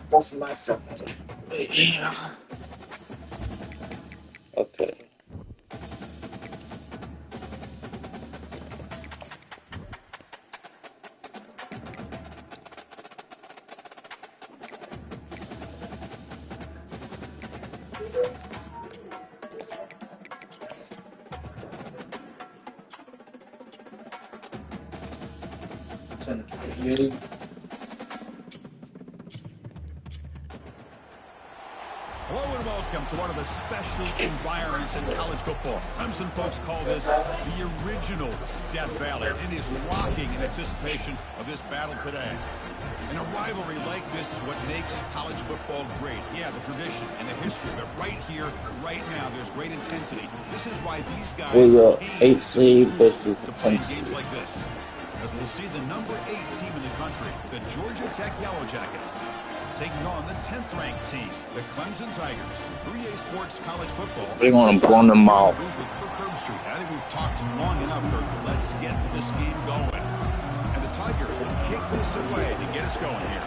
Both of my phone. Yeah. Okay. Really? Hello and welcome to one of the special environments in college football. Clemson folks call this the original Death Valley. It is rocking in anticipation of this battle today. And a rivalry like this is what makes college football great. Yeah, the tradition and the history, but right here, right now, there's great intensity. This is why these guys was a 8 seed versus to the play 10 seed. games like this. As we'll see the number 8 team in the country, the Georgia Tech Yellow Jackets, taking on the 10th ranked team, the Clemson Tigers. 3A Sports College Football. They're going to blow them out. I think we've talked long enough, Kirk. Let's get this game going. And the Tigers will kick this away to get us going here.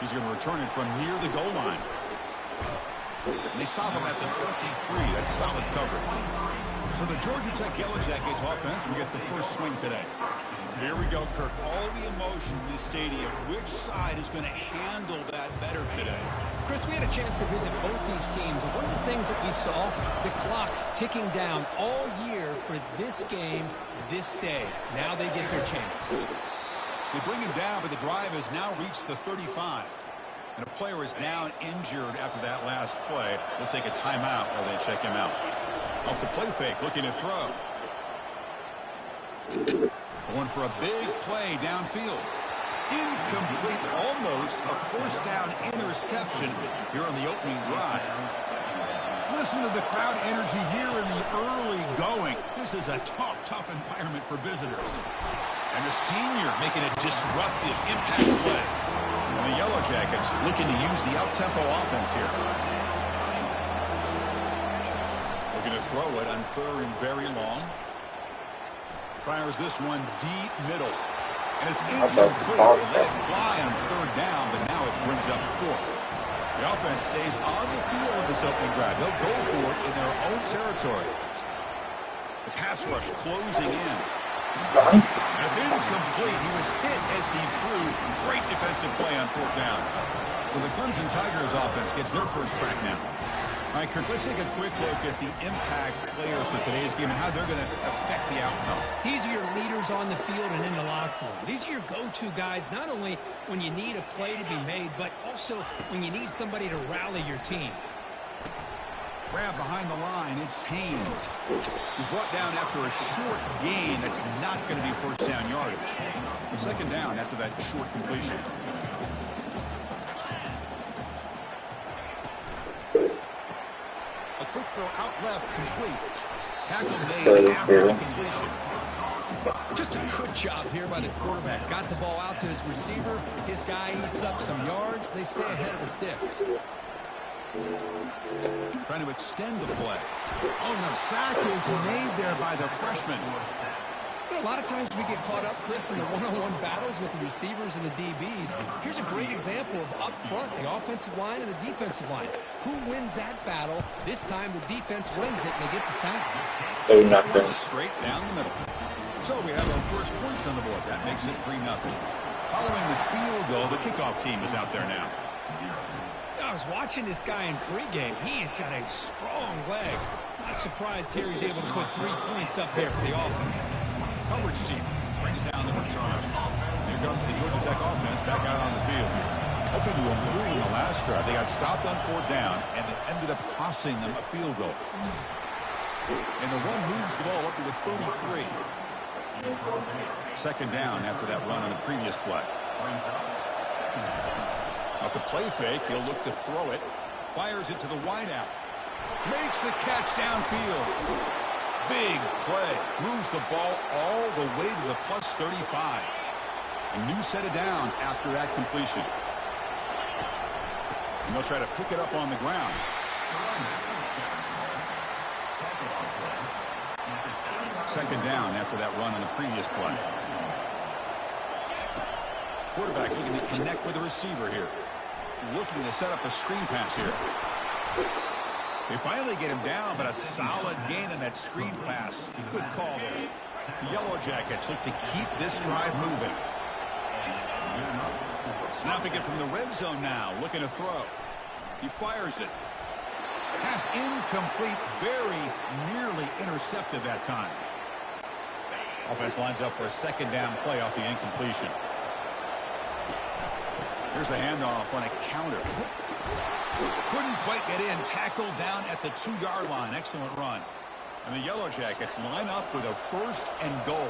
He's going to return it from near the goal line. And they stop him at the 23. That's solid coverage. So the Georgia Tech Yellow Jackets offense will get the first swing today. Here we go, Kirk. All the emotion in this stadium. Which side is going to handle that better today? Chris, we had a chance to visit both these teams, and one of the things that we saw, the clock's ticking down all year for this game, this day. Now they get their chance. They bring him down, but the drive has now reached the 35. And a player is down injured after that last play. They'll take a timeout while they check him out. Off the play fake, looking to throw. Going for a big play downfield. Incomplete, almost a first down interception here on the opening drive. Listen to the crowd energy here in the early going. This is a tough environment for visitors. And a senior making a disruptive impact play. And the Yellow Jackets looking to use the up-tempo offense here. Looking to throw it on third and very long. Fires this one deep middle. And it's incomplete. They let it fly on third down, but now it brings up fourth. The offense stays on the field in this opening drive. They'll go for it in their own territory. The pass rush closing in. It's incomplete. He was hit as he threw. Great defensive play on fourth down. So the Clemson Tigers offense gets their first crack now. All right, Kirk, let's take a quick look at the impact players for today's game and how they're going to affect the outcome. These are your leaders on the field and in the locker room. These are your go-to guys, not only when you need a play to be made, but also when you need somebody to rally your team. Grab behind the line, it's Haynes. He's brought down after a short gain that's not going to be first down yardage. Second down after that short completion. A quick throw out left, complete. Tackle made after the completion. Just a good job here by the quarterback. Got the ball out to his receiver. His guy eats up some yards. They stay ahead of the sticks. Trying to extend the play. Oh, no, sack is made there by the freshman. You know, a lot of times we get caught up, Chris, in the one-on-one battles with the receivers and the DBs. Here's a great example of up front, the offensive line and the defensive line. Who wins that battle? This time the defense wins it, and they get the sack. Straight down the middle. So we have our first points on the board. That makes it 3-0. Following the field goal, the kickoff team is out there now. I was watching this guy in pregame. He has got a strong leg. Not surprised here he's able to put 3 points up here for the offense. Coverage team brings down the return. Here comes the Georgia Tech offense back out on the field. Hoping to improve in the last drive. They got stopped on fourth down, and it ended up costing them a field goal. And the run moves the ball up to the 33. Second down after that run on the previous play. Off the play fake, he'll look to throw it. Fires it to the wideout. Makes the catch downfield. Big play. Moves the ball all the way to the plus 35. A new set of downs after that completion. And they'll try to pick it up on the ground. Second down after that run on the previous play. quarterback looking to connect with the receiver here. Looking to set up a screen pass here. They finally get him down, but a solid gain on that screen pass. Good call there. The Yellow Jackets look to keep this drive moving. Snapping it from the red zone now, looking to throw. He fires it. Pass incomplete, very nearly intercepted that time. Offense lines up for a second down play off the incompletion. Here's the handoff on a counter. Couldn't quite get in. Tackled down at the 2-yard line. Excellent run. And the Yellow Jackets line up with a 1st and goal.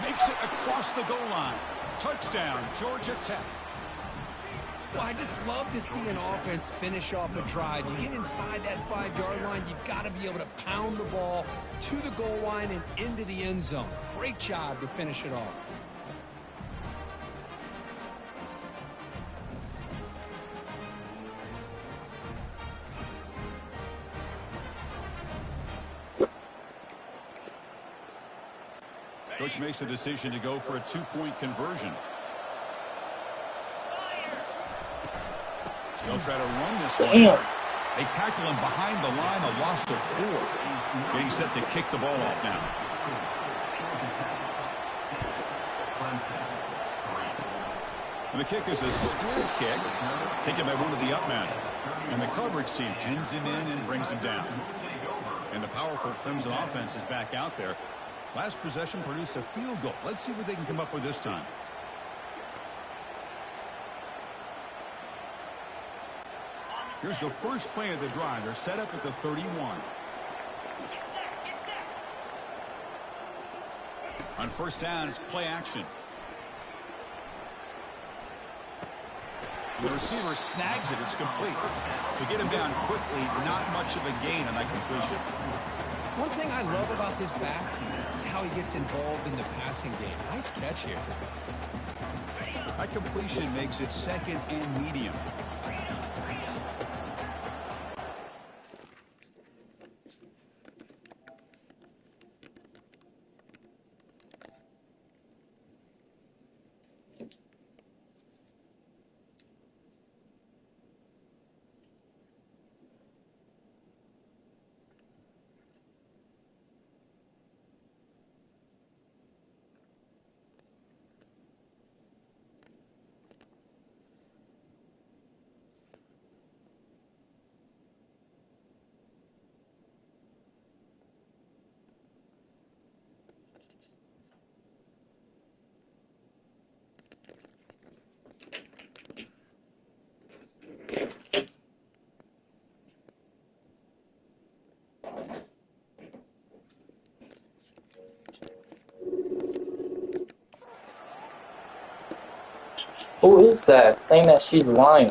Makes it across the goal line. Touchdown, Georgia Tech. Well, I just love to see an offense finish off a drive. You get inside that 5-yard line, you've got to be able to pound the ball to the goal line and into the end zone. Great job to finish it off. Coach makes the decision to go for a 2-point conversion. They'll try to run this one. They tackle him behind the line, a loss of 4. Getting set to kick the ball off now. And the kick is a squib kick, taken by one of the up men. And the coverage team pins him in and brings him down. And the powerful Clemson offense is back out there. Last possession produced a field goal. Let's see what they can come up with this time. Here's the first play of the drive. They're set up at the 31. On first down, it's play action. The receiver snags it. It's complete. To get him down quickly, not much of a gain on that completion. One thing I love about this back is how he gets involved in the passing game. Nice catch here. That completion makes it 2nd and medium. Who is that saying that she's lying?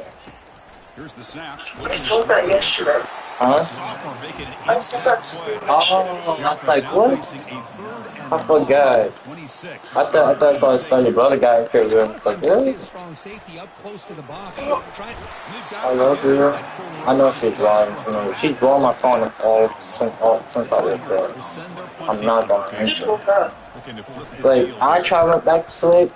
Here's the snap. I saw that yesterday. Huh? Sophomore making an I saw that play. Oh, I was like, what? Facing a 3rd and I forgot. 26. I thought your brother got here. It's like, Sometimes you see a what? strong safety up close to the box. I love her. I know she's lying to me. She's blowing my phone since I was there. I'm not gonna answer. Looking to flip the It's like, field. I try to went back to sleep.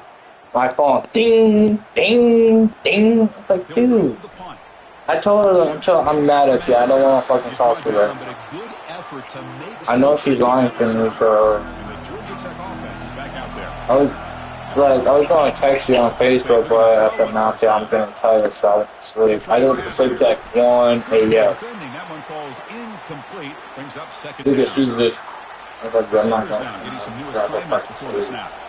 My phone, ding, ding, ding. It's like, He'll dude. field the punt. I told her, I'm mad at you. I don't want to fucking talk to her. But a good effort to make I know she's lying to me, so And the Georgia Tech offense is back out there. I was going to text you on Facebook, but after now, I'm getting tired, so I went to sleep. I didn't sleep at 1 Defending, a.m. that one falls incomplete. Brings up 2nd Dude, down. she's just, I was like, I'm not Receivers going down, getting some new to grab assignments that before the fucking snap.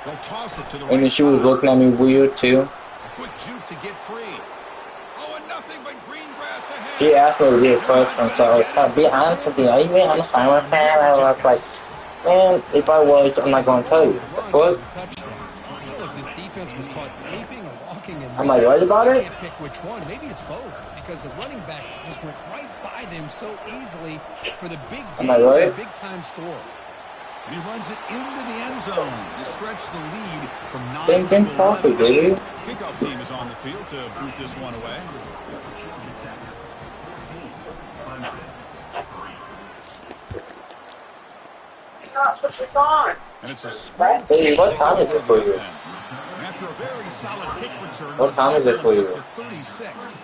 They'll toss it to the And then right she was side. looking at me weird, too. A quick juke to get free. Oh, and nothing but green grass ahead. She asked me to be a freshman, so I was trying to be honest with you. Are you really on the summer fan? I was like, man, if I was, I'm not going to tell you. What? Touchdown. I don't know if this defense was caught sleeping or walking in. Am I right about it? Can't pick which one. Maybe it's both because the running back just went right by them so easily for the big Am game, I right? big time score. And he runs it into the end zone to stretch the lead from 9 Bing, bing, to coffee, 11. baby. Kickoff team is on the field to boot this one away. And it's a squib. Hey, what time is it for you? After a very solid kick return. What time is it for you? 36.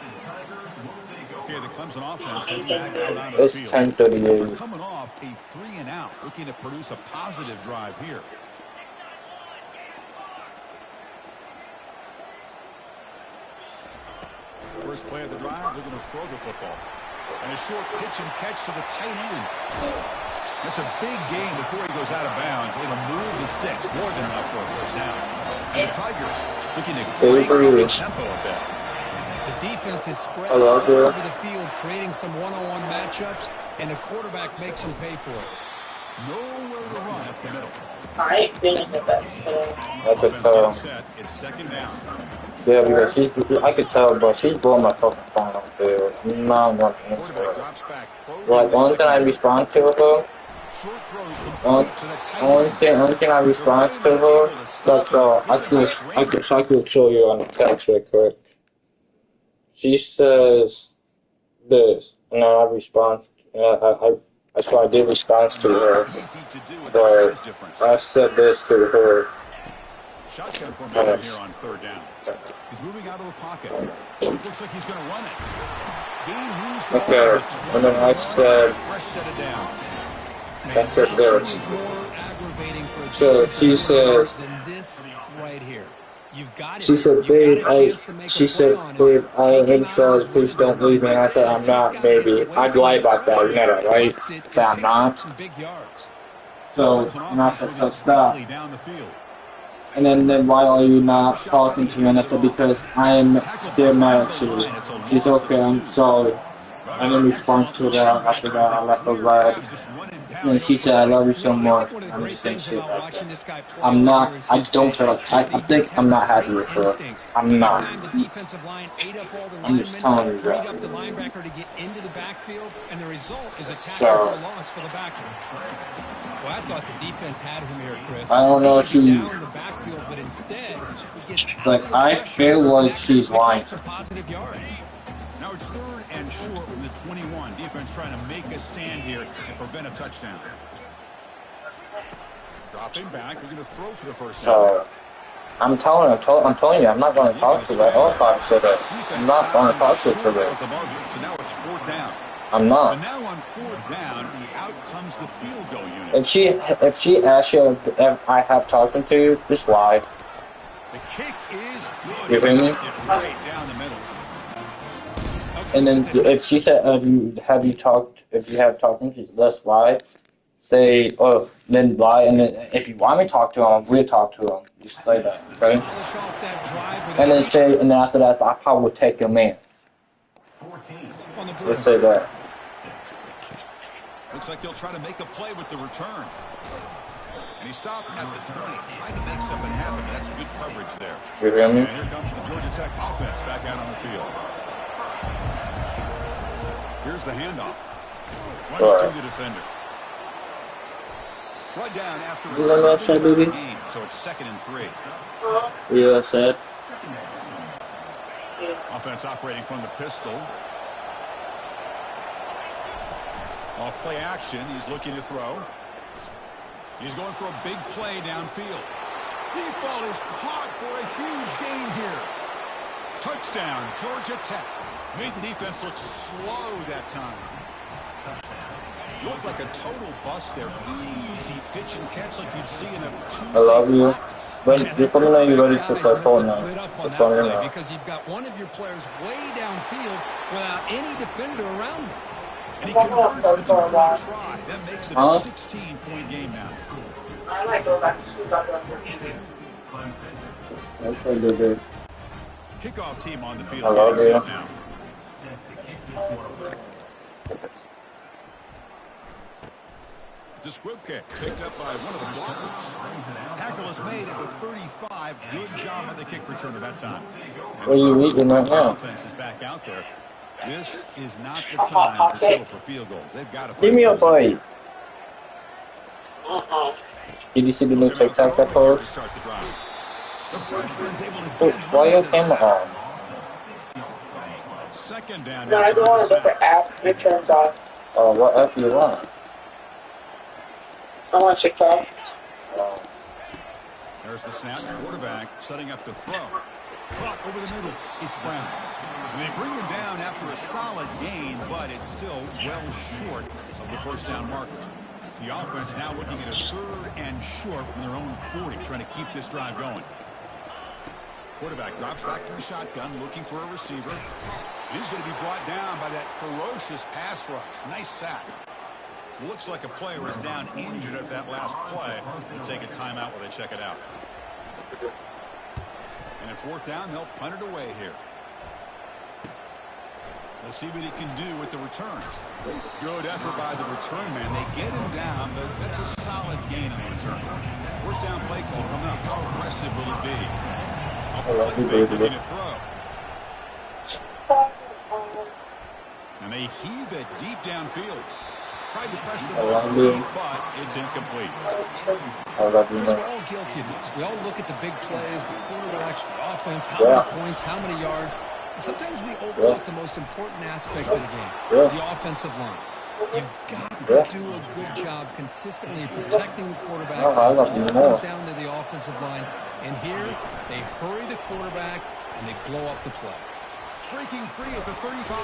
Okay, the Clemson offense gets back out on the It's field. 10:38. Coming off a 3-and-out, looking to produce a positive drive here. First play of the drive, they're going to throw the football. And a short pitch and catch to the tight end. That's a big gain before he goes out of bounds. It'll move the sticks more than enough for a first down. And the Tigers looking to break the tempo a bit. The defense is spread all over the field, creating some one-on-one matchups, and the quarterback makes them pay for it. Nowhere to run up the middle. I ain't finished with that still. I could tell. It's second down. Yeah, because I could tell, but she's blowing my fucking phone on the field. I'm not going to answer her. Like, only thing I respond to her, only thing I respond to her, that's I could show you on the text real quick. She says this, and then I respond. So I did respond to her, but I said this to her. Shotgun formation here on third down. He's moving out of the pocket. Looks like he's going to run it. Okay, and then I said, that's it there. So she says, babe, I am sorry, please don't leave me. And I said, I'm not, maybe. I'd lie about that, you know that, right? I said, I'm not. So, and I said, so stop. And then why are you not talking to me? And I said, because I am still mad at you. She's okay, I'm sorry. And in response to that, after that, I left her right. And she said, I love you so much. I'm just saying shit like that. I'm not, I don't feel like, I think I'm not happy with her. I'm not. I'm just telling you that. So, well, I thought the defense had him here, Chris. I don't know if she, like, I feel like she's lying. Now it's third and short from the 21. Defense trying to make a stand here and prevent a touchdown. Dropping back, we're going to throw for the first down. So, I'm telling you, I'm not going to talk to her. All talk to her. I'm not going to talk to her today. So now it's fourth down. I'm not. So now on fourth down, out comes the field goal unit. If she asks you if I have talking to you, just lie. The kick is good. You hear me? Right down the middle. And then if she said, if you have talking to you, let's lie. Say, then lie. And then if you want me to talk to him, we'll talk to him. Just say that, okay? And then say, and then after that, I probably would take him in. Let's say that. Looks like he'll try to make a play with the return. And he stopped at the 20, trying to make something happen. That's good coverage there. You hear me? And here comes the Georgia Tech offense back out on the field. Here's the handoff. Runs through the defender. Right down after a game, so it's 2nd and 3. Yeah, I said. Offense operating from the pistol. Off play action, he's looking to throw. He's going for a big play downfield. Deep ball is caught for a huge gain here. Touchdown, Georgia Tech. Made the defense look slow that time. Looked like a total bust there. Easy pitch and catch like you'd see in a Tuesday I love you. practice. But you probably know you're ready to play Fortnite. Because you've got one of your players way downfield without any defender around him. And he converts the two-point try. That makes it a 16-point game now. I might go back to sleep after Okay, baby. Kickoff team on the field. I love you. Now. It's a squib kick picked up by one of the blockers. Tackle is made at the 35. Good job on the kick return at that time. And What are you eating right now? Offense is back out there. This is not the time to settle for field goals. They've got to. Give me a bite. Did you see the new TikTok that post? Why your camera on? Second down. No, I don't want to look at app. It turns off. Oh, what app do you want? I want to call. There's the snap. Quarterback setting up to throw. Caught over the middle. It's Brown. And they bring him down after a solid gain, but it's still well short of the first down marker. The offense now looking at a 3rd and short from their own 40, trying to keep this drive going. Quarterback drops back from the shotgun, looking for a receiver. He's going to be brought down by that ferocious pass rush. Nice sack. Looks like a player is down injured at that last play. They'll take a timeout while they check it out. And at 4th down, they'll punt it away here. We'll see what he can do with the return. Good effort by the return man. They get him down, but that's a solid gain in the return. First down play call coming up. How aggressive will it be? Off the play fake, looking to throw. And they heave it deep downfield. Tried to press the ball deep, but it's incomplete. Chris, we're all guilty of this. We all look at the big plays, the quarterbacks, the offense, how many points, how many yards. And sometimes we overlook the most important aspect of the game, the offensive line. You've got to do a good job consistently protecting the quarterback. It all comes down to the offensive line. And here, they hurry the quarterback, and they blow up the play. Breaking free at the 35.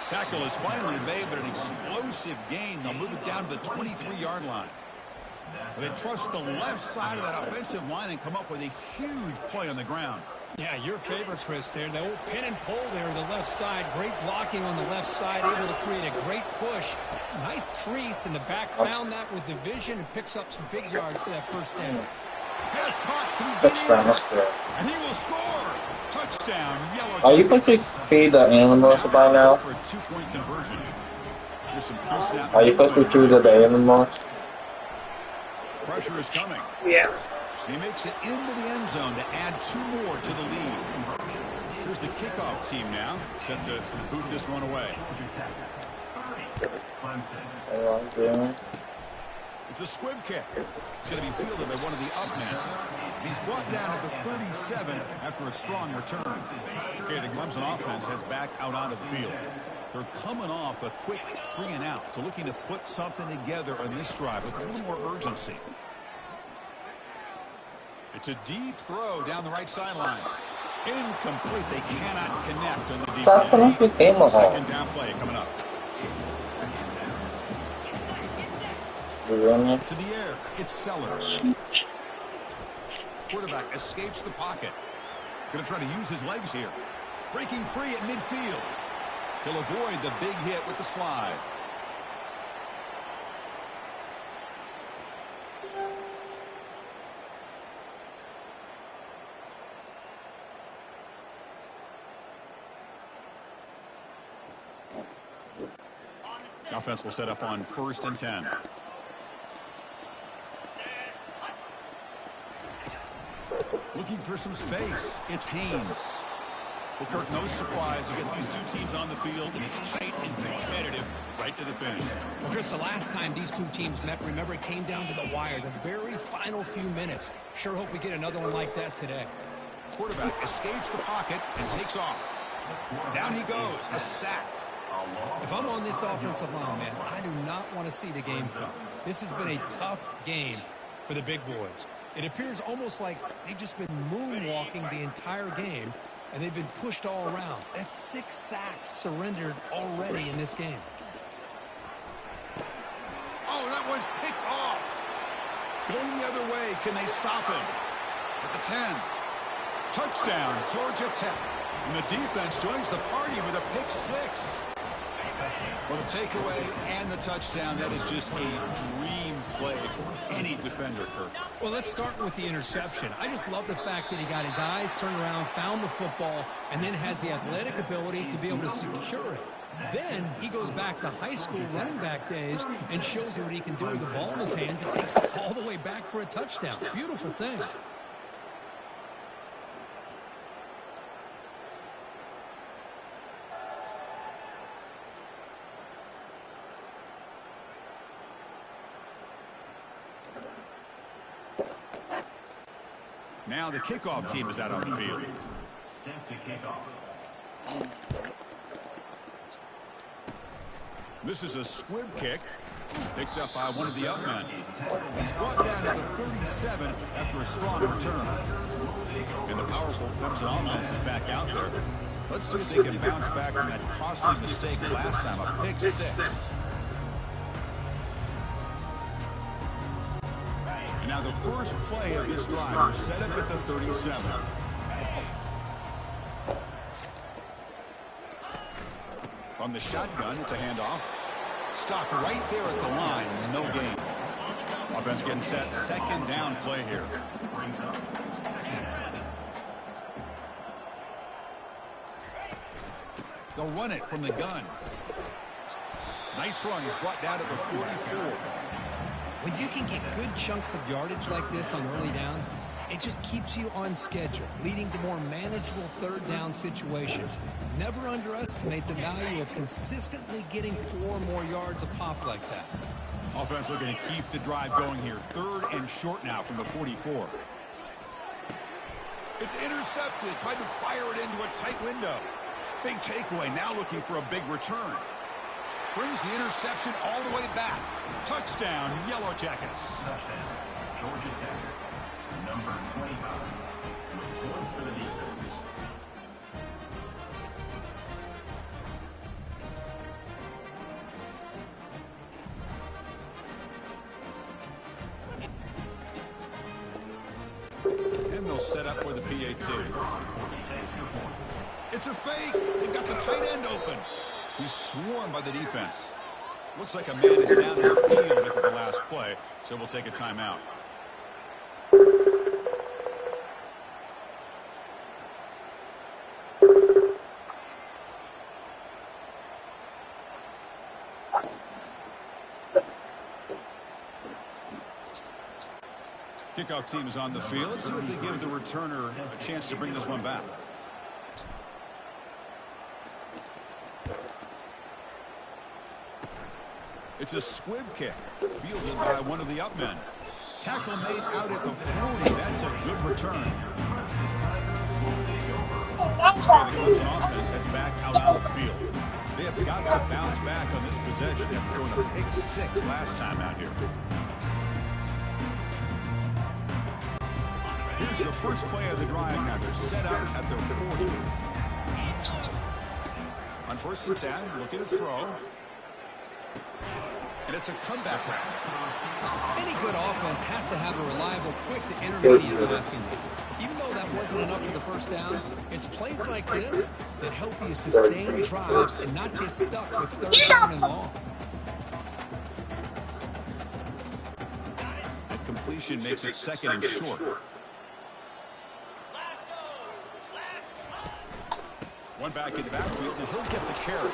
Tackle is finally made, but an explosive gain. They'll move it down to the 23-yard line. They trust the left side of that offensive line and come up with a huge play on the ground. Yeah, your favorite, Chris, there. The old pin and pull there to the left side. Great blocking on the left side, able to create a great push. Nice crease, and the back found that with the vision and picks up some big yards for that first down. Pass caught, and he will score. Touchdown, Yellow. Are you supposed to feed the animals by now? For a 2-point conversion. Are you supposed to feed the animals? Pressure is coming. Yeah. He makes it into the end zone to add 2 more to the lead. Here's the kickoff team now, set to boot this one away. It's a squib kick. It's going to be fielded by one of the up men. He's brought down at the 37 after a strong return. Okay, the Clemson offense heads back out onto the field. They're coming off a quick 3-and-out, so looking to put something together on this drive with a little more urgency. It's a deep throw down the right sideline. Incomplete. They cannot connect on the deep ball. Second down play coming up. To the air, it's Sellers. Quarterback escapes the pocket. Going to try to use his legs here. Breaking free at midfield. He'll avoid the big hit with the slide. Offense will set up on 1st and 10. Looking for some space. It's Haynes. Well, Kirk, no surprise. You get these two teams on the field, and it's tight and competitive right to the finish. Well, Chris, the last time these two teams met, remember, it came down to the wire, the very final few minutes. Sure hope we get another one like that today. Quarterback escapes the pocket and takes off. Down he goes. A sack. If I'm on this offensive line, man, I do not want to see the game film. This has been a tough game for the big boys. It appears almost like they've just been moonwalking the entire game, and they've been pushed all around. That's 6 sacks surrendered already in this game. Oh, that one's picked off. Going the other way. Can they stop him? At the 10. Touchdown, Georgia Tech. And the defense joins the party with a pick 6. Well, the takeaway and the touchdown, that is just a dream play for any defender, Kirk. Well, let's start with the interception. I just love the fact that he got his eyes turned around, found the football, and then has the athletic ability to be able to secure it. Then he goes back to high school running back days and shows you what he can do with the ball in his hands and takes it all the way back for a touchdown. Beautiful thing. Now the kickoff team is out on the field. This is a squib kick. Picked up by one of the up men. He's brought down to the 37 after a strong return. And the powerful Clemson offense is back out there. Let's see if they can bounce back from that costly mistake last time, a pick 6. And now the first play of this drive is set up at the 37. From the shotgun, it's a handoff. Stopped right there at the line. No gain. Offense getting set. Second down play here. They'll run it from the gun. Nice run. He's brought down to the 44. When you can get good chunks of yardage like this on early downs, it just keeps you on schedule, leading to more manageable third down situations. Never underestimate the value of consistently getting 4 more yards a pop like that. Offense looking to keep the drive going here. 3rd and short now from the 44. It's intercepted. Tried to fire it into a tight window. Big takeaway. Now looking for a big return. Brings the interception all the way back. Touchdown, Yellow Jackets. Georgia Tech, number 25, with points for the defense. And they'll set up for the PAT. It's a fake. They've got the tight end open. He's swarmed by the defense. Looks like a man is down in the field after the last play, so we'll take a timeout. Kickoff team is on the field. Let's see if they give the returner a chance to bring this one back. It's a squib kick, fielded by one of the up men. Tackle made out at the 40. That's a good return. The Clemson offense heads back out on the field. They have got to bounce back on this possession after throwing a pick 6 last time out here. Here's the first play of the drive now. They're set up at their 40. On 1st and 10, looking to throw. And it's a comeback round. Any good offense has to have a reliable, quick to intermediate passing. Even though that wasn't enough for the first down, it's plays like this that help you sustain drives and not get stuck with 3rd down and long. That completion makes it 2nd and short. One back in the backfield, and he'll get the carry.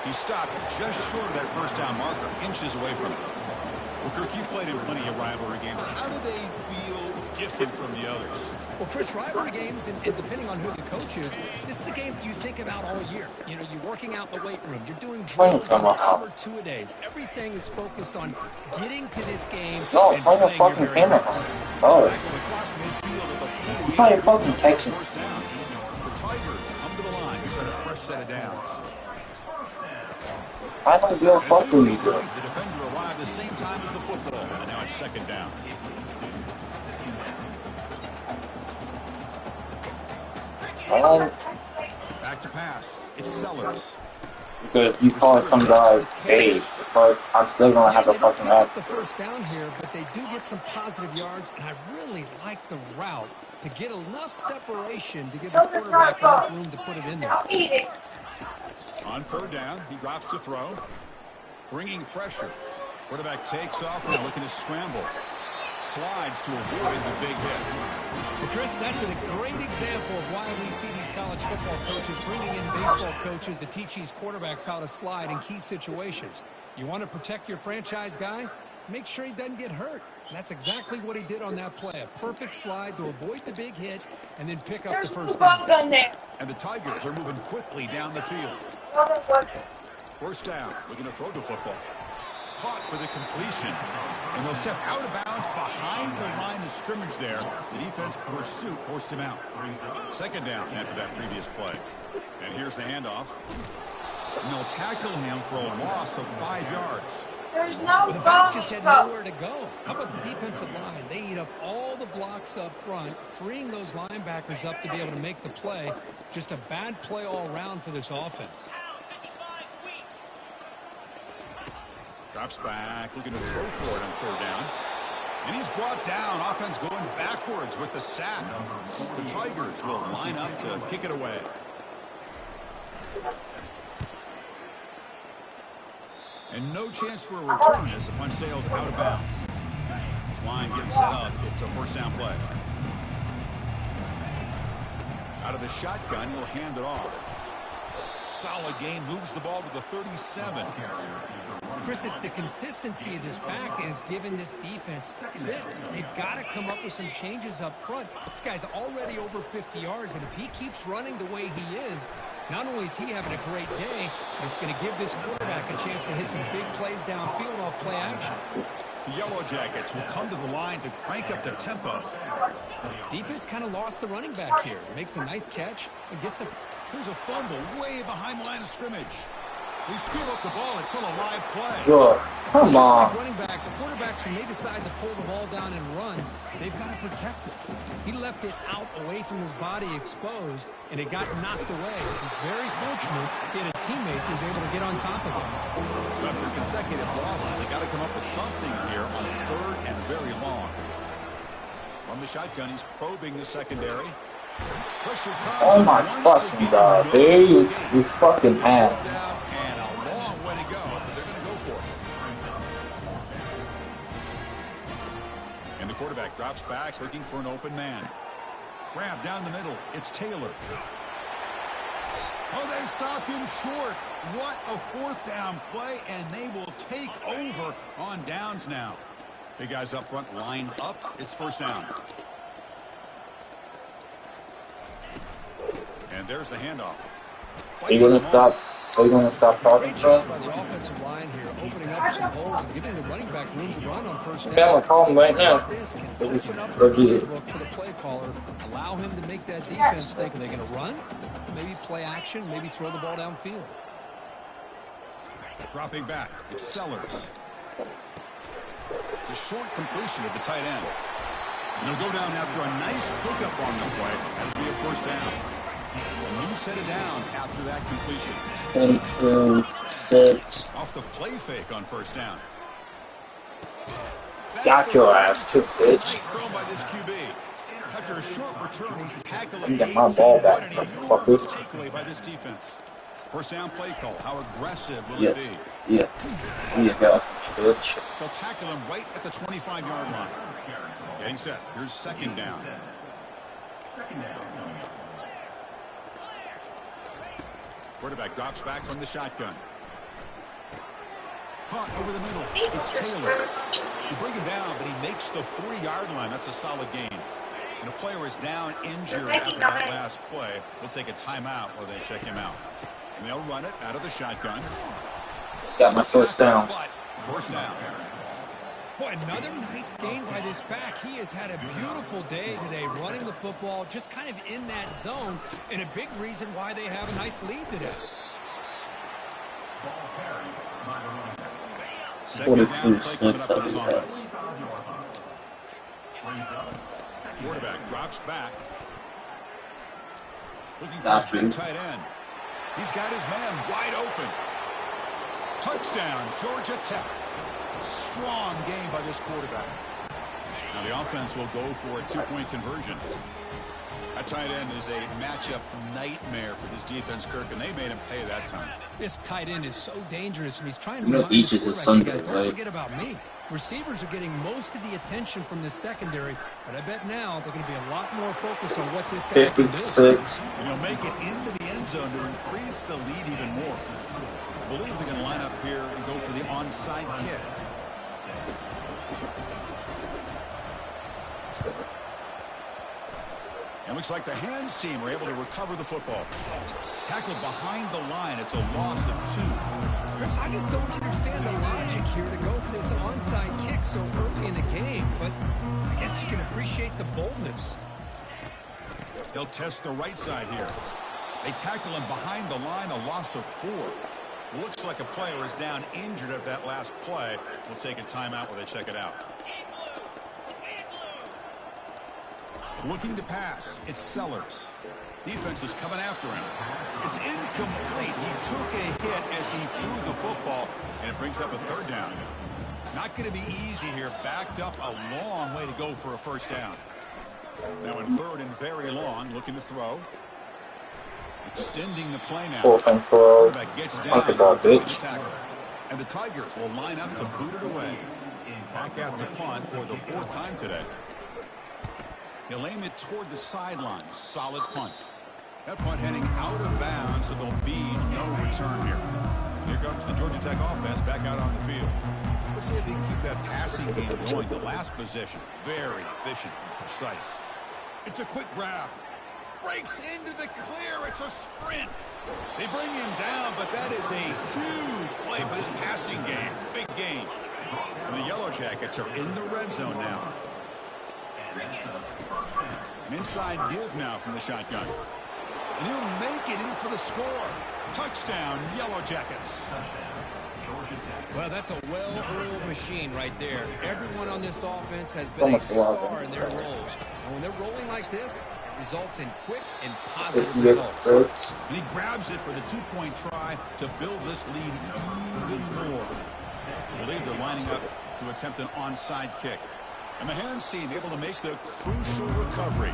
He stopped just short of that first down marker, inches away from it. Well, Kirk, you played in plenty of rivalry games. How do they feel different from the others? Well, Chris, rivalry games, and depending on who the coach is, this is a game you think about all year. You know, you're working out in the weight room. You're doing drills on the summer 2-a-days. Everything is focused on getting to this game and playing your fucking very camera. best. Oh, Across midfield at the 48. it's not your fucking texting. First down. The Tigers come to the line, set a fresh set of downs. I don't give a fuck who you do. The defender arrived the same time as the football, and now it's 2nd down. Back to pass. It's Sellers. Because you call some guys Dave, but I'm still gonna have a fucking They act. the first down here, but they do get some positive yards, and I really like the route to get enough separation to give the quarterback enough room to put it in there. On 3rd down, he drops to throw. Bringing pressure. Quarterback takes off, now looking to scramble. Slides to avoid the big hit. Well, Chris, that's a great example of why we see these college football coaches bringing in baseball coaches to teach these quarterbacks how to slide in key situations. You want to protect your franchise guy? Make sure he doesn't get hurt. That's exactly what he did on that play. A perfect slide to avoid the big hit and then pick up the first down. And the Tigers are moving quickly down the field. First down, looking to throw the football. Caught for the completion. And they'll step out of bounds behind the line of scrimmage there. The defense pursuit forced him out. 2nd down after that previous play. And here's the handoff. And they'll tackle him for a loss of 5 yards. There's no The back ball. just had nowhere to go. How about the defensive line? They eat up all the blocks up front, freeing those linebackers up to be able to make the play. Just a bad play all around for this offense. Drops back, looking to throw for it on 3rd down. And he's brought down. Offense going backwards with the sack. The Tigers will line up to kick it away. And no chance for a return as the punt sails out of bounds. This line getting set up. It's a 1st down play. Out of the shotgun, he'll hand it off. Solid gain, moves the ball to the 37. Chris, it's the consistency of this back is giving this defense fits. They've got to come up with some changes up front. This guy's already over 50 yards, and if he keeps running the way he is, not only is he having a great day, but it's going to give this quarterback a chance to hit some big plays downfield off play action. The Yellow Jackets will come to the line to crank up the tempo. Defense kind of lost the running back here. Makes a nice catch and gets the... Here's a fumble way behind the line of scrimmage. They screw up the ball. It's still a live play. Good. Come on. Just like running backs, quarterbacks, when they decide to pull the ball down and run, they've got to protect it. He left it out away from his body exposed, and it got knocked away. He's very fortunate he had a teammate who was able to get on top of him. So after consecutive losses, they got to come up with something here on 3rd and very long. From the shotgun, he's probing the secondary. Pressure comes. Oh my fucking god, dude. You fucking ass. And a long way to go, but they're going to go for it. And the quarterback drops back, looking for an open man. Grab down the middle. It's Taylor. Oh, they stopped him short. What a 4th down play, and they will take over on downs now. Big guys up front lined up. It's 1st down. And there's the handoff. Are you gonna stop? Are you gonna stop talking, Great bro? job by the offensive line here, opening up some holes and giving the running back room to run on 1st down. I'm gonna call him right now. This can Let's open up go the get it. playbook for the play caller, allow him to make that defense think. Are they going to run? Maybe play action, maybe throw the ball downfield. Dropping back, it's Sellers. It's a short completion of the tight end. And they'll go down after a nice pickup on the play. That'll be a 1st down. A new set of downs after that completion. 10, 2, 6. Off the play fake on 1st down. Got your ass too, bitch. Thrown by this QB. After a short return, he's tackled I'm getting my ball back, an motherfucker. enormous takeaway by this defense. 1st down play call. How aggressive will it be? Yeah. Yeah, guys. Bitch. They'll tackle him right at the 25-yard line. Getting set. Here's 2nd down. Quarterback drops back from the shotgun. Caught over the middle. It's Taylor. You bring him down, but he makes the 40-yard line. That's a solid gain. And a player is down injured after that last play. We'll take a timeout while they check him out. And they'll run it out of the shotgun. Got my 1st down. But 1st down. Boy, another nice game by this back. He has had a beautiful day today running the football, just kind of in that zone, and a big reason why they have a nice lead today. 42-6 of the pass. Quarterback drops back. Looking for Got his you. big tight end. He's got his man wide open. Touchdown, Georgia Tech. Strong game by this quarterback. Now the offense will go for a 2-point conversion. That tight end is a matchup nightmare for this defense, Kirk, and they made him pay that time. This tight end is so dangerous, and he's trying to You know, remind each the is a quarterback, Sunday, guys, don't right? forget about me. Receivers are getting most of the attention from the secondary, but I bet now they're going to be a lot more focused on what this guy can do. 56. And he'll make it into the end zone to increase the lead even more. I believe they're going to line up here and go for the onside kick. And looks like the hands team were able to recover the football. Tackled behind the line. It's a loss of 2. Chris, I just don't understand the logic here to go for this onside kick so early in the game, but I guess you can appreciate the boldness. They'll test the right side here. They tackle him behind the line, a loss of 4. Looks like a player is down injured at that last play. We'll take a timeout while they check it out. Looking to pass. It's Sellers. Defense is coming after him. It's incomplete. He took a hit as he threw the football, and it brings up a third down. Not going to be easy here. Backed up a long way to go for a first down. Now in third and very long, looking to throw. Extending the play now. Fourth and 12. That gets Talk down. about bitch. And the Tigers will line up to boot it away. Back out to punt for the fourth time today. He'll aim it toward the sideline. Solid punt. That punt heading out of bounds, so there'll be no return here. Here comes the Georgia Tech offense back out on the field. Let's see if they can keep that passing game going. The last possession, very efficient and precise. It's a quick grab. Breaks into the clear. It's a sprint. They bring him down, but that is a huge play for this passing game. Big game. And the Yellow Jackets are in the red zone now. An inside give now from the shotgun. And he'll make it in for the score. Touchdown, Yellow Jackets. Well, that's a well-oiled machine right there. Everyone on this offense has been a star in their roles. And when they're rolling like this, it results in quick and positive results. And he grabs it for the two-point try to build this lead even more. I believe they're lining up to attempt an onside kick. And the hands team able to make the crucial recovery.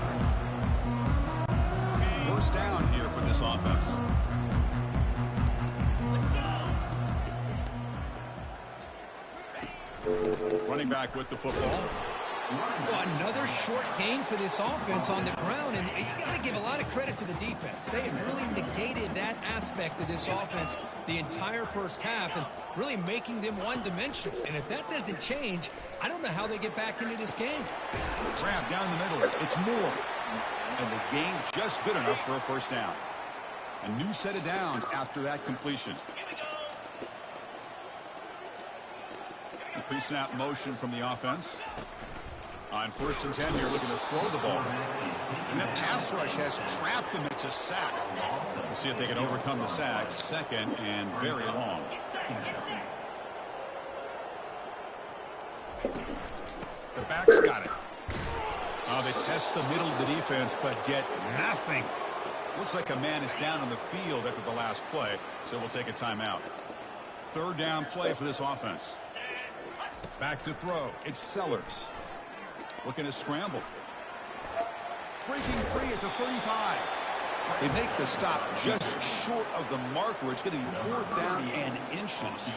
First down here for this offense. Running back with the football. Well, another short gain for this offense on the ground, and you got to give a lot of credit to the defense. They have really negated that aspect of this offense the entire first half and really making them one-dimensional. And if that doesn't change, I don't know how they get back into this game. Grab down the middle. It's Moore. And the game just good enough for a first down. A new set of downs after that completion. The pre-snap motion from the offense. On 1st and 10 here, looking to throw the ball. And that pass rush has trapped him into sack. We'll see if they can overcome the sack. Second and very long. The back's got it. They test the middle of the defense, but get nothing. Looks like a man is down on the field after the last play, so we'll take a timeout. Third down play for this offense. Back to throw. It's Sellers. Looking to scramble. Breaking free at the 35. They make the stop just short of the marker. It's going to be 4th down and inches.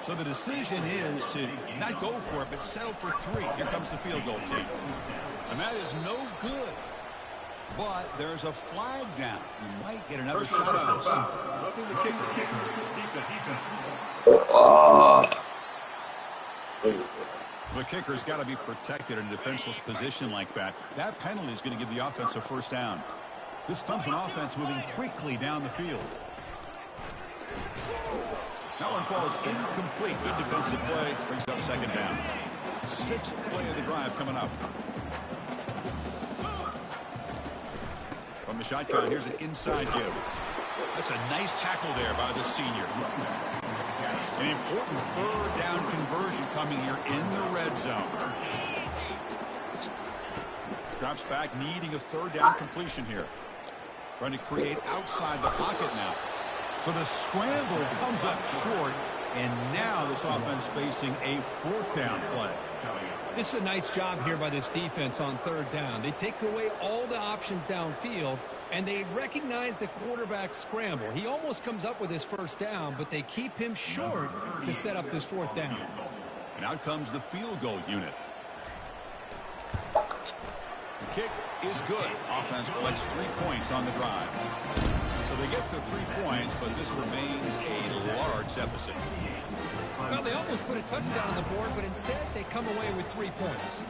So the decision is to not go for it, but settle for 3. Here comes the field goal team. And that is no good. But there's a flag down. You might get another shot at this. Roughing the kicker. The kicker's got to be protected in a defenseless position like that. That penalty is going to give the offense a first down. This comes an offense moving quickly down the field. That one falls incomplete. Good defensive play. Brings up second down. 6th play of the drive coming up. From the shotgun, here's an inside give. That's a nice tackle there by the senior. An important 3rd down conversion coming here in the red zone. Drops back, needing a 3rd down completion here. Trying to create outside the pocket now. So the scramble comes up short, and now this offense facing a 4th down play. This is a nice job here by this defense on 3rd down. They take away all the options downfield, and they recognize the quarterback scramble. He almost comes up with his first down, but they keep him short to set up this 4th down. And out comes the field goal unit. The kick is good. Offense collects 3 points on the drive. So they get the 3 points, but this remains a large deficit. Well, they almost put a touchdown on the board, but instead they come away with 3 points.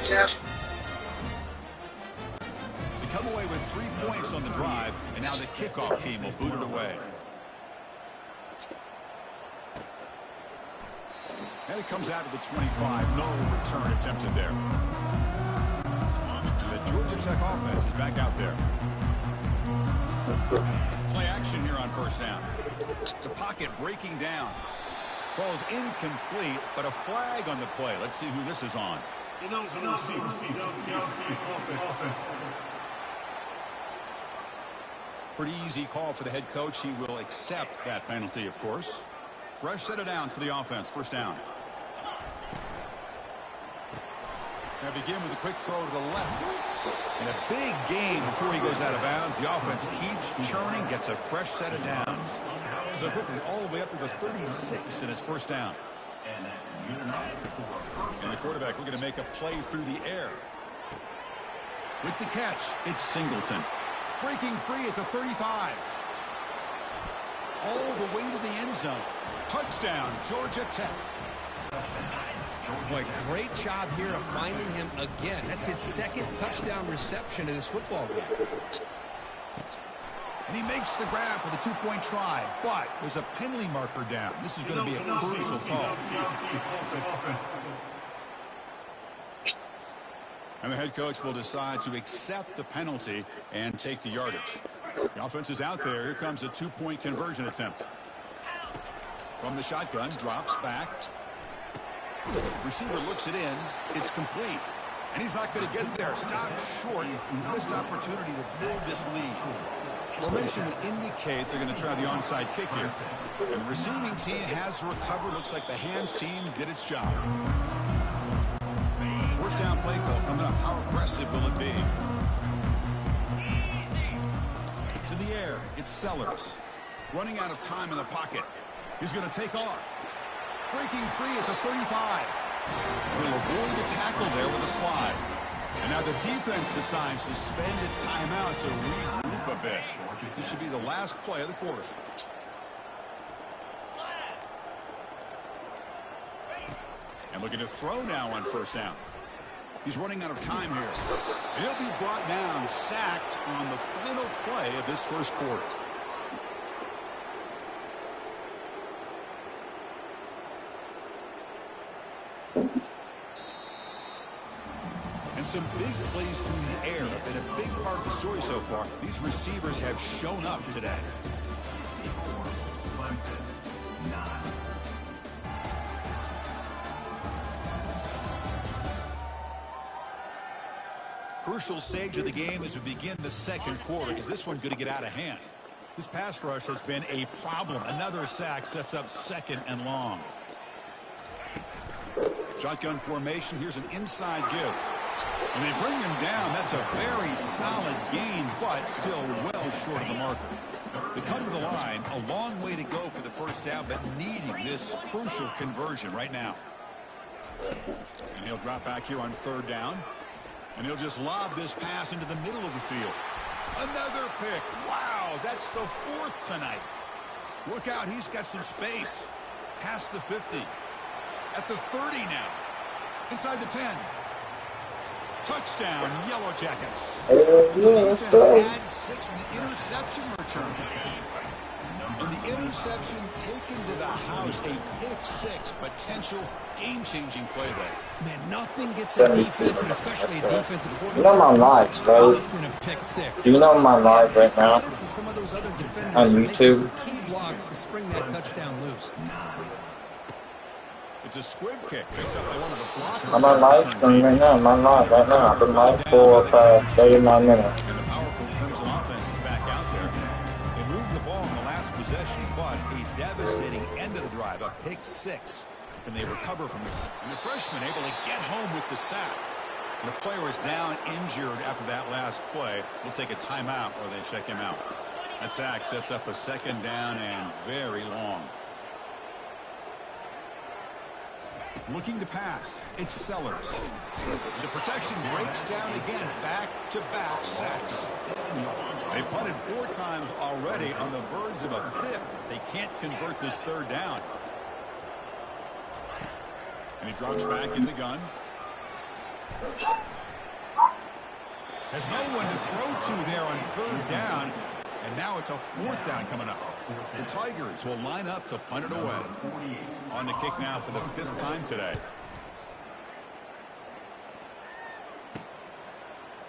Yeah. They come away with 3 points on the drive, and now the kickoff team will boot it away. And it comes out to the 25. No return attempted there. And the Georgia Tech offense is back out there. Play action here on first down. The pocket breaking down. Falls incomplete, but a flag on the play. Let's see who this is on. Pretty easy call for the head coach. He will accept that penalty, of course. Fresh set of downs for the offense. First down. Going to begin with a quick throw to the left. And a big gain before he goes out of bounds. The offense keeps churning, gets a fresh set of downs. So quickly all the way up to the 36 in his first down. And the quarterback looking to make a play through the air. With the catch, it's Singleton. Breaking free at the 35. All the way to the end zone. Touchdown, Georgia Tech. Boy, great job here of finding him again. That's his second touchdown reception in this football game. And he makes the grab for the two-point try, but there's a penalty marker down. This is going to be a crucial call. And the head coach will decide to accept the penalty and take the yardage. The offense is out there. Here comes a two-point conversion attempt. From the shotgun, drops back. Receiver looks it in. It's complete. And he's not going to get there. Stopped short. Missed opportunity to build this lead. Formation would indicate they're going to try the onside kick here. And the receiving team has recovered. Looks like the hands team did its job. First down play call coming up. How aggressive will it be? To the air. It's Sellers. Running out of time in the pocket. He's going to take off. Breaking free at the 35. He'll avoid the tackle there with a slide. And now the defense decides to spend a timeout to regroup a bit. This should be the last play of the quarter. And looking to throw now on first down. He's running out of time here. And he'll be brought down, sacked on the final play of this first quarter. And some big plays through the air have been a big part of the story so far. These receivers have shown up today. Crucial stage of the game as we begin the second quarter. Is this one going to get out of hand? This pass rush has been a problem. Another sack sets up second and long. Shotgun formation. Here's an inside give. And they bring him down. That's a very solid gain, but still well short of the marker. They come to the line. A long way to go for the first down, but needing this crucial conversion right now. And he'll drop back here on third down. And he'll just lob this pass into the middle of the field. Another pick. Wow, that's the fourth tonight. Look out, he's got some space. Past the 50. At the 30 now. Inside the 10. Touchdown, Yellow Jackets. Let's go. Adds 6 with the interception return. And the interception taken to the house. A pick-6 potential game-changing play there. Man, nothing gets a defense, and especially a defensive coordinator. You know my live, bro. Do you know my live right now on YouTube? Key blocks to spring that touchdown loose. It's a squib kick picked up by one of the blockers. I'm on live stream right now. I'm on live right now. I've been live for 39 minutes. And the powerful Clemson offense is back out there. They moved the ball in the last possession, but a devastating end of the drive, a pick-6. And they recover from it. And the freshman able to get home with the sack. And the player is down injured after that last play. We'll take a timeout or they check him out. That sack sets up a second down and very long. Looking to pass. It's Sellers. The protection breaks down again. Back-to-back sacks. They punted 4 times already on the verge of a 5th. They can't convert this third down. And he drops back in the gun. Has no one to throw to there on third down. And now it's a 4th down coming up. The Tigers will line up to punt it away. On the kick now for the 5th time today.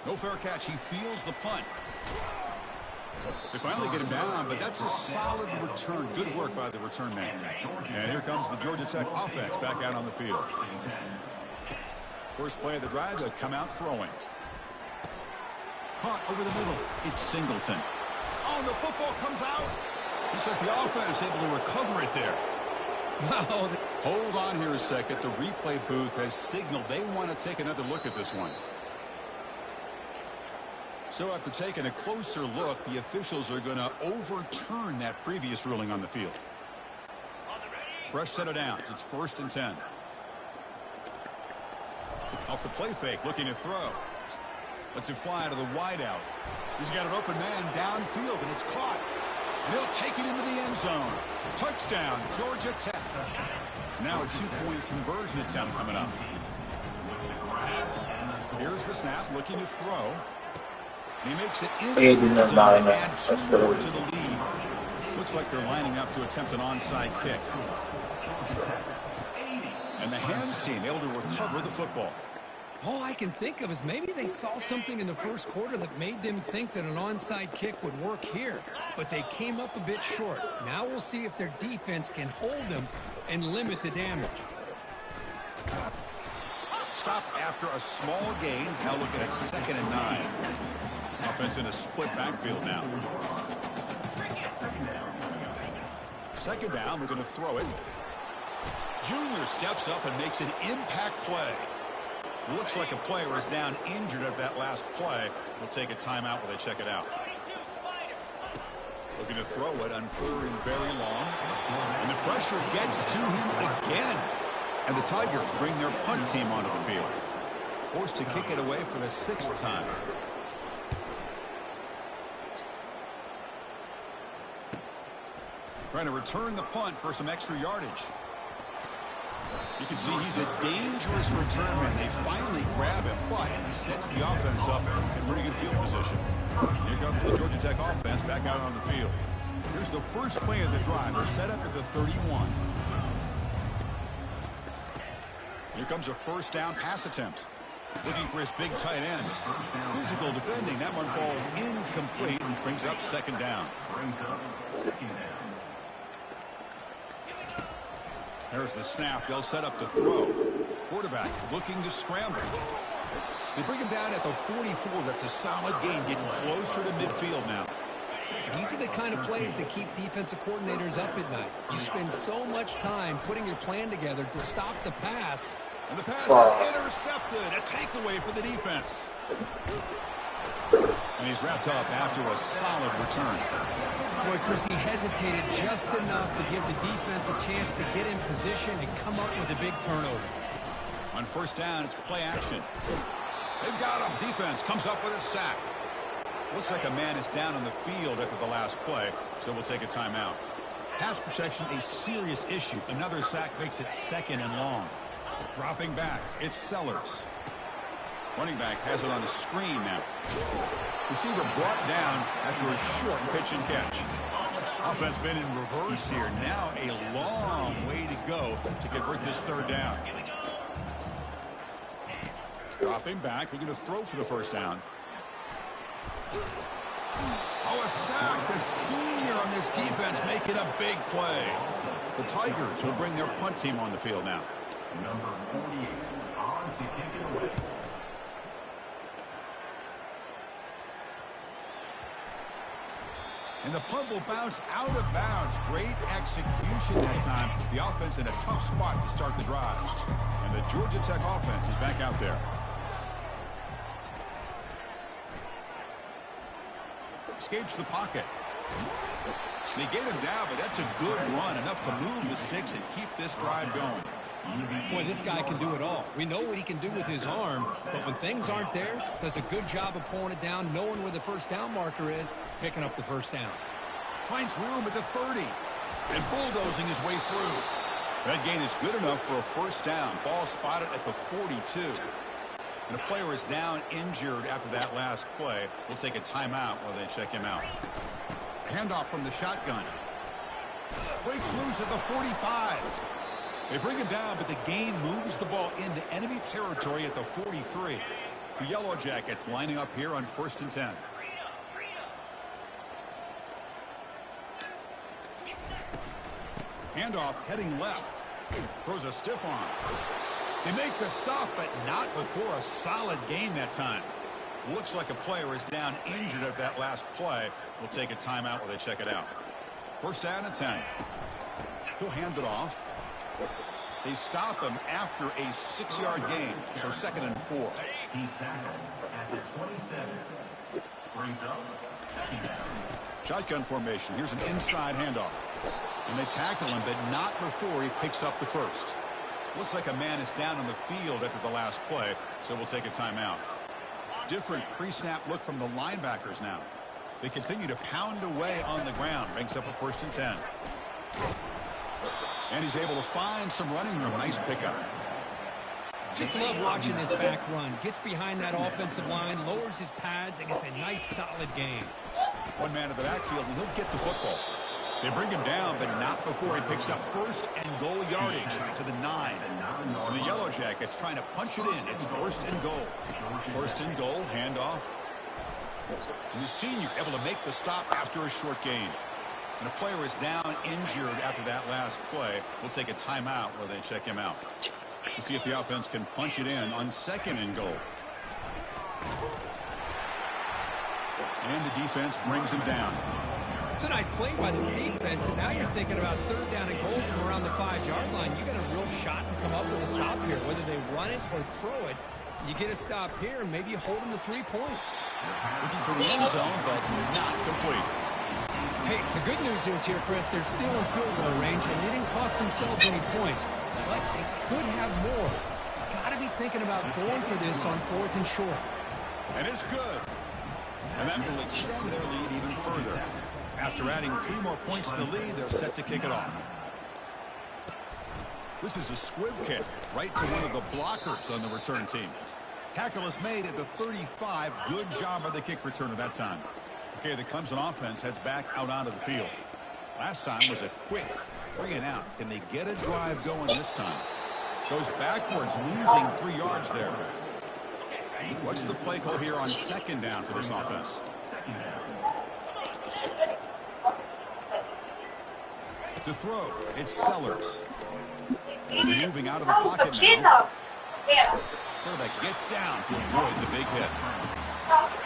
No fair catch. He feels the punt. They finally get him down, but that's a solid return. Good work by the return man. And here comes the Georgia Tech offense back out on the field. First play of the drive, they'll come out throwing. Caught over the middle. It's Singleton. Oh, the football comes out. Looks like the offense able to recover it there. Wow. Hold on here a second. The replay booth has signaled they want to take another look at this one. So after taking a closer look, the officials are going to overturn that previous ruling on the field. Fresh set of downs. It's 1st and 10. Off the play fake, looking to throw. Lets it fly to the wideout. He's got an open man downfield, and it's caught. And he'll take it into the end zone. Touchdown, Georgia Tech. Now a 2-point conversion attempt coming up. Here's the snap, looking to throw. He makes it into the end zone and add 2 more to the lead. Looks like they're lining up to attempt an onside kick. And the hands team able to recover the football. All I can think of is maybe they saw something in the first quarter that made them think that an onside kick would work here. But they came up a bit short. Now we'll see if their defense can hold them and limit the damage. Stopped after a small gain. Now looking at 2nd and 9. Offense in a split backfield now. 2nd down, we're going to throw it. Junior steps up and makes an impact play. Looks like a player is down injured at that last play. We'll take a timeout while they check it out. Looking to throw it on 3rd and very long. And the pressure gets to him again. And the Tigers bring their punt team onto the field. Forced to kick it away for the 6th time. Trying to return the punt for some extra yardage. You can see he's a dangerous return man. They finally grab him, but he sets the offense up in pretty good field position. Here comes the Georgia Tech offense back out on the field. Here's the first play of the drive. They're set up at the 31. Here comes a 1st down pass attempt. Looking for his big tight end. Physical defending. That one falls incomplete and brings up 2nd down. There's the snap. They'll set up the throw. Quarterback looking to scramble. They bring him down at the 44. That's a solid gain, getting closer to midfield now. These are the kind of plays that keep defensive coordinators up at night. You spend so much time putting your plan together to stop the pass. And the pass is intercepted. A takeaway for the defense. And he's wrapped up after a solid return. Boy, Chris, he hesitated just enough to give the defense a chance to get in position and come up with a big turnover. On 1st down, it's play action. They've got him. Defense comes up with a sack. Looks like a man is down on the field after the last play, so we'll take a timeout. Pass protection, a serious issue. Another sack makes it 2nd and long. Dropping back, it's Sellers. Running back has it on the screen now. Receiver brought down after a short pitch and catch. Offense been in reverse here. Now a long way to go to convert this 3rd down. Dropping back, looking to throw for the 1st down. Oh, a sack. The senior on this defense making a big play. The Tigers will bring their punt team on the field now. Number 48 on to kick it away. And the punt will bounce out of bounds. Great execution that time. The offense in a tough spot to start the drive. And the Georgia Tech offense is back out there. Escapes the pocket. They get him down, but that's a good run. Enough to move the sticks and keep this drive going. Boy, this guy can do it all. We know what he can do with his arm, but when things aren't there, does a good job of pulling it down, knowing where the 1st down marker is, picking up the 1st down. Finds room at the 30, and bulldozing his way through. That gain is good enough for a 1st down. Ball spotted at the 42. And the player is down injured after that last play. We'll take a timeout while they check him out. Handoff from the shotgun. Breaks loose at the 45. They bring him down, but the gain moves the ball into enemy territory at the 43. The Yellow Jackets lining up here on 1st and 10. Handoff heading left. Throws a stiff arm. They make the stop, but not before a solid gain that time. Looks like a player is down injured at that last play. We'll take a timeout while they check it out. 1st down and 10. He'll hand it off. They stop him after a 6-yard gain, so 2nd and 4. He's tackled at the 27. Brings up 2nd down. Shotgun formation. Here's an inside handoff. And they tackle him, but not before he picks up the first. Looks like a man is down on the field after the last play, so we'll take a timeout. Different pre-snap look from the linebackers now. They continue to pound away on the ground. Brings up a 1st and 10. And he's able to find some running room. Nice pickup. Just love watching this back run. Gets behind that offensive line, lowers his pads, and gets a nice solid gain. One man in the backfield, and he'll get the football. They bring him down, but not before he picks up 1st and goal yardage to the 9. And the Yellow Jackets trying to punch it in. It's 1st and goal. 1st and goal, handoff. And the senior able to make the stop after a short gain. And a player is down injured after that last play. We'll take a timeout where they check him out. We'll see if the offense can punch it in on 2nd and goal. And the defense brings him down. It's a nice play by this defense, and now you're thinking about 3rd down and goal from around the 5-yard line. You got a real shot to come up with a stop here. Whether they run it or throw it, you get a stop here, and maybe you hold them to 3 points. Looking for the end zone, but not complete. Hey, the good news is here, Chris, they're still in field goal range, and they didn't cost themselves any points. But they could have more. Got to be thinking about going for this on 4th and short. And it's good. And that will extend their lead even further. After adding 3 more points to the lead, they're set to kick it off. This is a squib kick right to one of the blockers on the return team. Tackle is made at the 35. Good job by the kick returner that time. Okay, the Clemson offense heads back out onto the field. Last time was a quick 3 and out. Can they get a drive going this time? Goes backwards, losing 3 yards there. What's the play call here on 2nd down for this offense? To throw, it's Sellers. He's moving out of the pocket now. Quarterback gets down to avoid the big hit.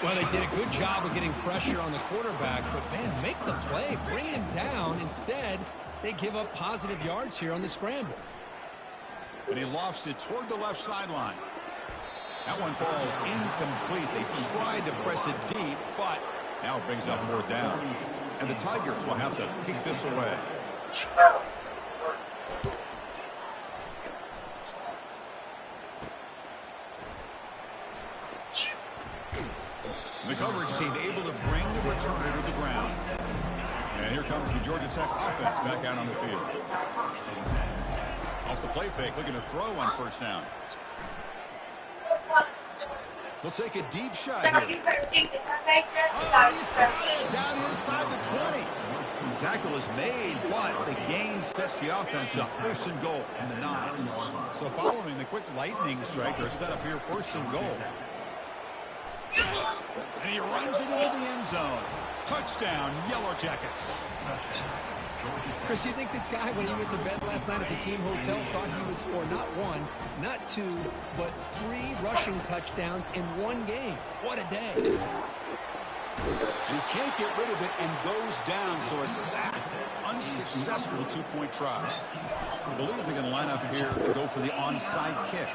Well, they did a good job of getting pressure on the quarterback, but, man, make the play. Bring him down. Instead, they give up positive yards here on the scramble. And he lofts it toward the left sideline. That one falls incomplete. They tried to press it deep, but now it brings up 4th down. And the Tigers will have to kick this away. The coverage team able to bring the returner to the ground. And here comes the Georgia Tech offense back out on the field. Off the play fake, looking to throw on 1st down. They'll take a deep shot here. Oh, he's got it down inside the 20. The tackle is made, but the gain sets the offense up. 1st and goal from the 9. So following the quick lightning strike, they're set up here 1st and goal. And he runs it into the end zone. Touchdown, Yellow Jackets. Chris, you think this guy, when he went to bed last night at the team hotel, thought he would score not 1, not 2, but 3 rushing touchdowns in 1 game? What a day. And he can't get rid of it and goes down, so a sack. Unsuccessful 2-point try. I believe they're going to line up here to go for the onside kick.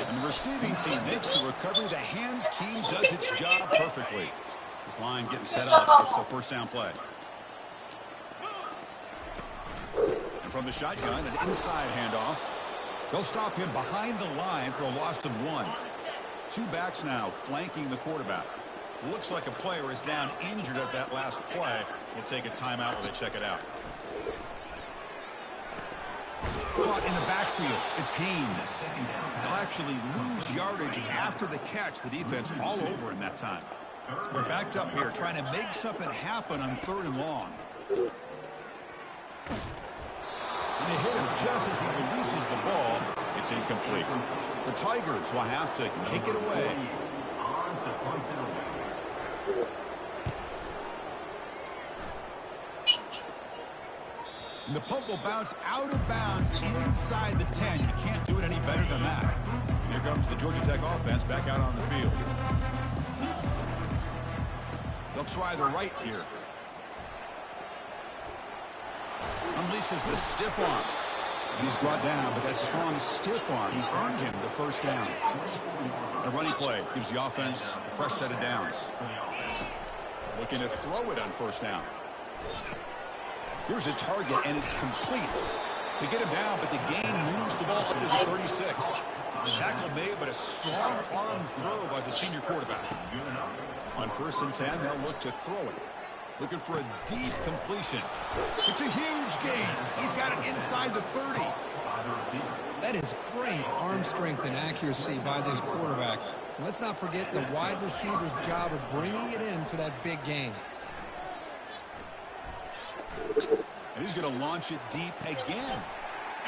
And the receiving team makes the recovery. The hands team does its job perfectly. This line getting set up. It's a 1st down play. And from the shotgun, an inside handoff. They'll stop him behind the line for a loss of 1. 2 backs now flanking the quarterback. Looks like a player is down injured at that last play. We'll take a timeout while they check it out. Caught in the backfield. It's Haynes. They'll actually lose yardage after the catch. The defense all over him that time. We're backed up here trying to make something happen on 3rd and long. And they hit him just as he releases the ball. It's incomplete. The Tigers will have to kick it away. And the punt will bounce out of bounds inside the 10. You can't do it any better than that. Here comes the Georgia Tech offense back out on the field. They'll try the right here. Unleashes the stiff arm. And he's brought down, but that strong stiff arm earned him the first down. A running play gives the offense a fresh set of downs. Looking to throw it on first down. Here's a target, and it's complete. They get him down, but the gain moves the ball up to the 36. The tackle made, but a strong arm throw by the senior quarterback. On 1st and 10, they'll look to throw it. Looking for a deep completion. It's a huge gain. He's got it inside the 30. That is great arm strength and accuracy by this quarterback. Let's not forget the wide receiver's job of bringing it in for that big gain. And he's going to launch it deep again.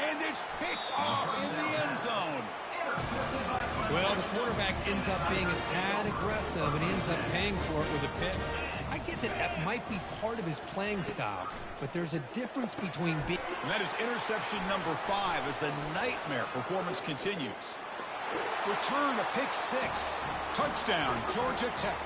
And it's picked off in the end zone. Well, the quarterback ends up being a tad aggressive, and he ends up paying for it with a pick. I get that that might be part of his playing style, but there's a difference between being... And that is interception number 5 as the nightmare performance continues. Return a pick 6. Touchdown, Georgia Tech.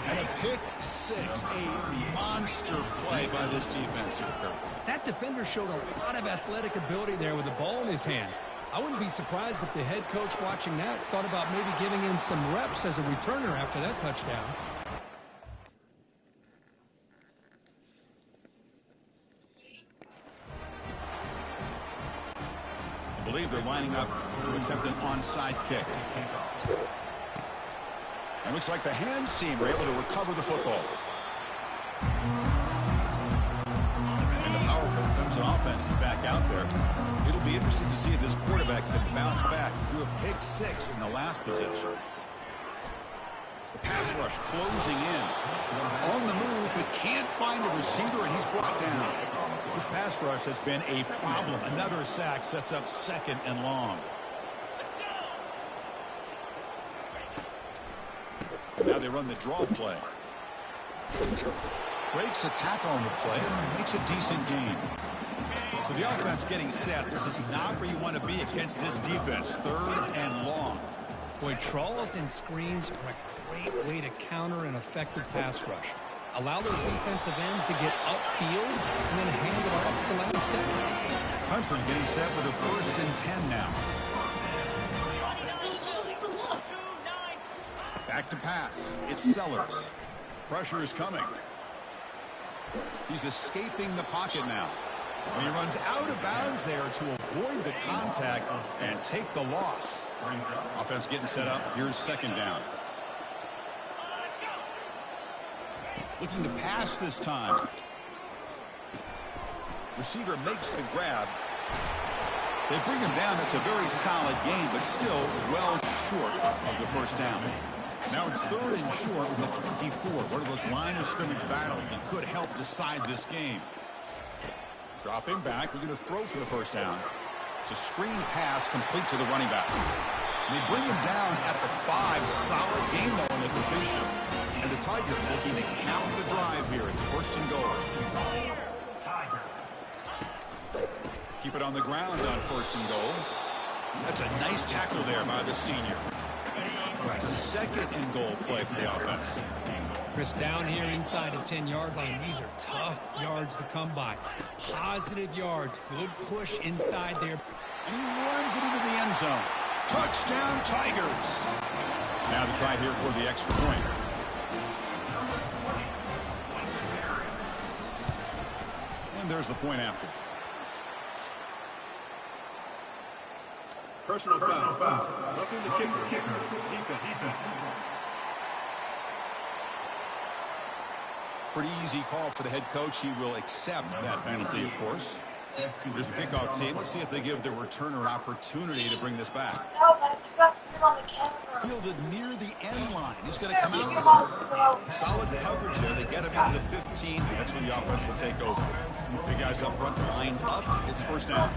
And a pick 6, a monster play by this defense here. That defender showed a lot of athletic ability there with the ball in his hands. I wouldn't be surprised if the head coach watching that thought about maybe giving him some reps as a returner after that touchdown. I believe they're lining up to attempt an onside kick. It looks like the hands team were able to recover the football. And the powerful Clemson offense is back out there. It'll be interesting to see if this quarterback can bounce back. He threw a pick 6 in the last possession. The pass rush closing in. On the move, but can't find a receiver, and he's brought down. This pass rush has been a problem. Another sack sets up 2nd and long. Now they run the draw play. Breaks a tackle on the play and makes a decent gain. So the offense getting set. This is not where you want to be against this defense. 3rd and long. Boy, trawls and screens are a great way to counter an effective pass rush. Allow those defensive ends to get upfield and then hand it off at the last second. Clemson getting set with a 1st and 10 now. Back to pass. It's Sellers. Pressure is coming. He's escaping the pocket now. And he runs out of bounds there to avoid the contact and take the loss. Offense getting set up. Here's 2nd down. Looking to pass this time. Receiver makes the grab. They bring him down. It's a very solid game, but still well short of the first down. Now it's 3rd and short with the 24. One of those line of scrimmage battles that could help decide this game. Dropping back. We're going to throw for the first down. It's a screen pass complete to the running back. And they bring him down at the 5. Solid game, though, on the completion. And the Tigers looking to count the drive here. It's 1st and goal. Keep it on the ground on 1st and goal. That's a nice tackle there by the senior. That's a 2nd and goal play for the offense. Chris, down here inside the 10-yard line, these are tough yards to come by. Positive yards, good push inside there. And he runs it into the end zone. Touchdown, Tigers. Now the try here for the extra point. And there's the point after. Personal foul. Roughing the kicker. Defense. Pretty easy call for the head coach. He will accept that penalty, of course. Here's the kickoff team. Let's see if they give the returner an opportunity to bring this back. 4 fielded near the end line. He's going to come out with it. Solid coverage there. They get him into the 15. That's where the offense will take over. Big guys up front lined up. It's first down.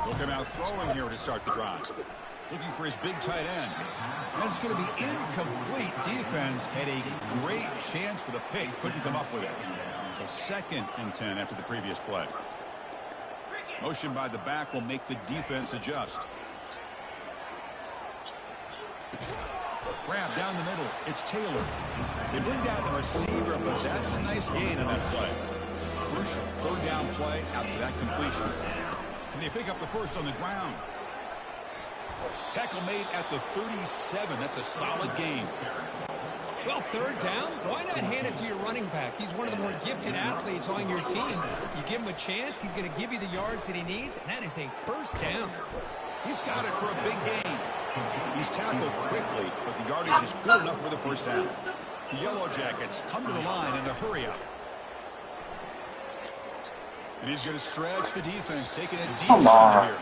He'll come out throwing here to start the drive. Looking for his big tight end. And it's going to be incomplete. Defense had a great chance for the pick. Couldn't come up with it. So 2nd and 10 after the previous play. Motion by the back will make the defense adjust. Grab down the middle. It's Taylor. They bring down the receiver, but that's a nice gain on that play. Crucial 3rd down play after that completion. Can they pick up the first on the ground? Tackle made at the 37. That's a solid gain. Well, 3rd down, why not hand it to your running back? He's one of the more gifted athletes on your team. You give him a chance, he's going to give you the yards that he needs, and that is a first down. He's got it for a big gain. He's tackled quickly, but the yardage is good enough for the first down. The Yellow Jackets come to the line in the hurry-up. And he's going to stretch the defense, taking a deep shot here.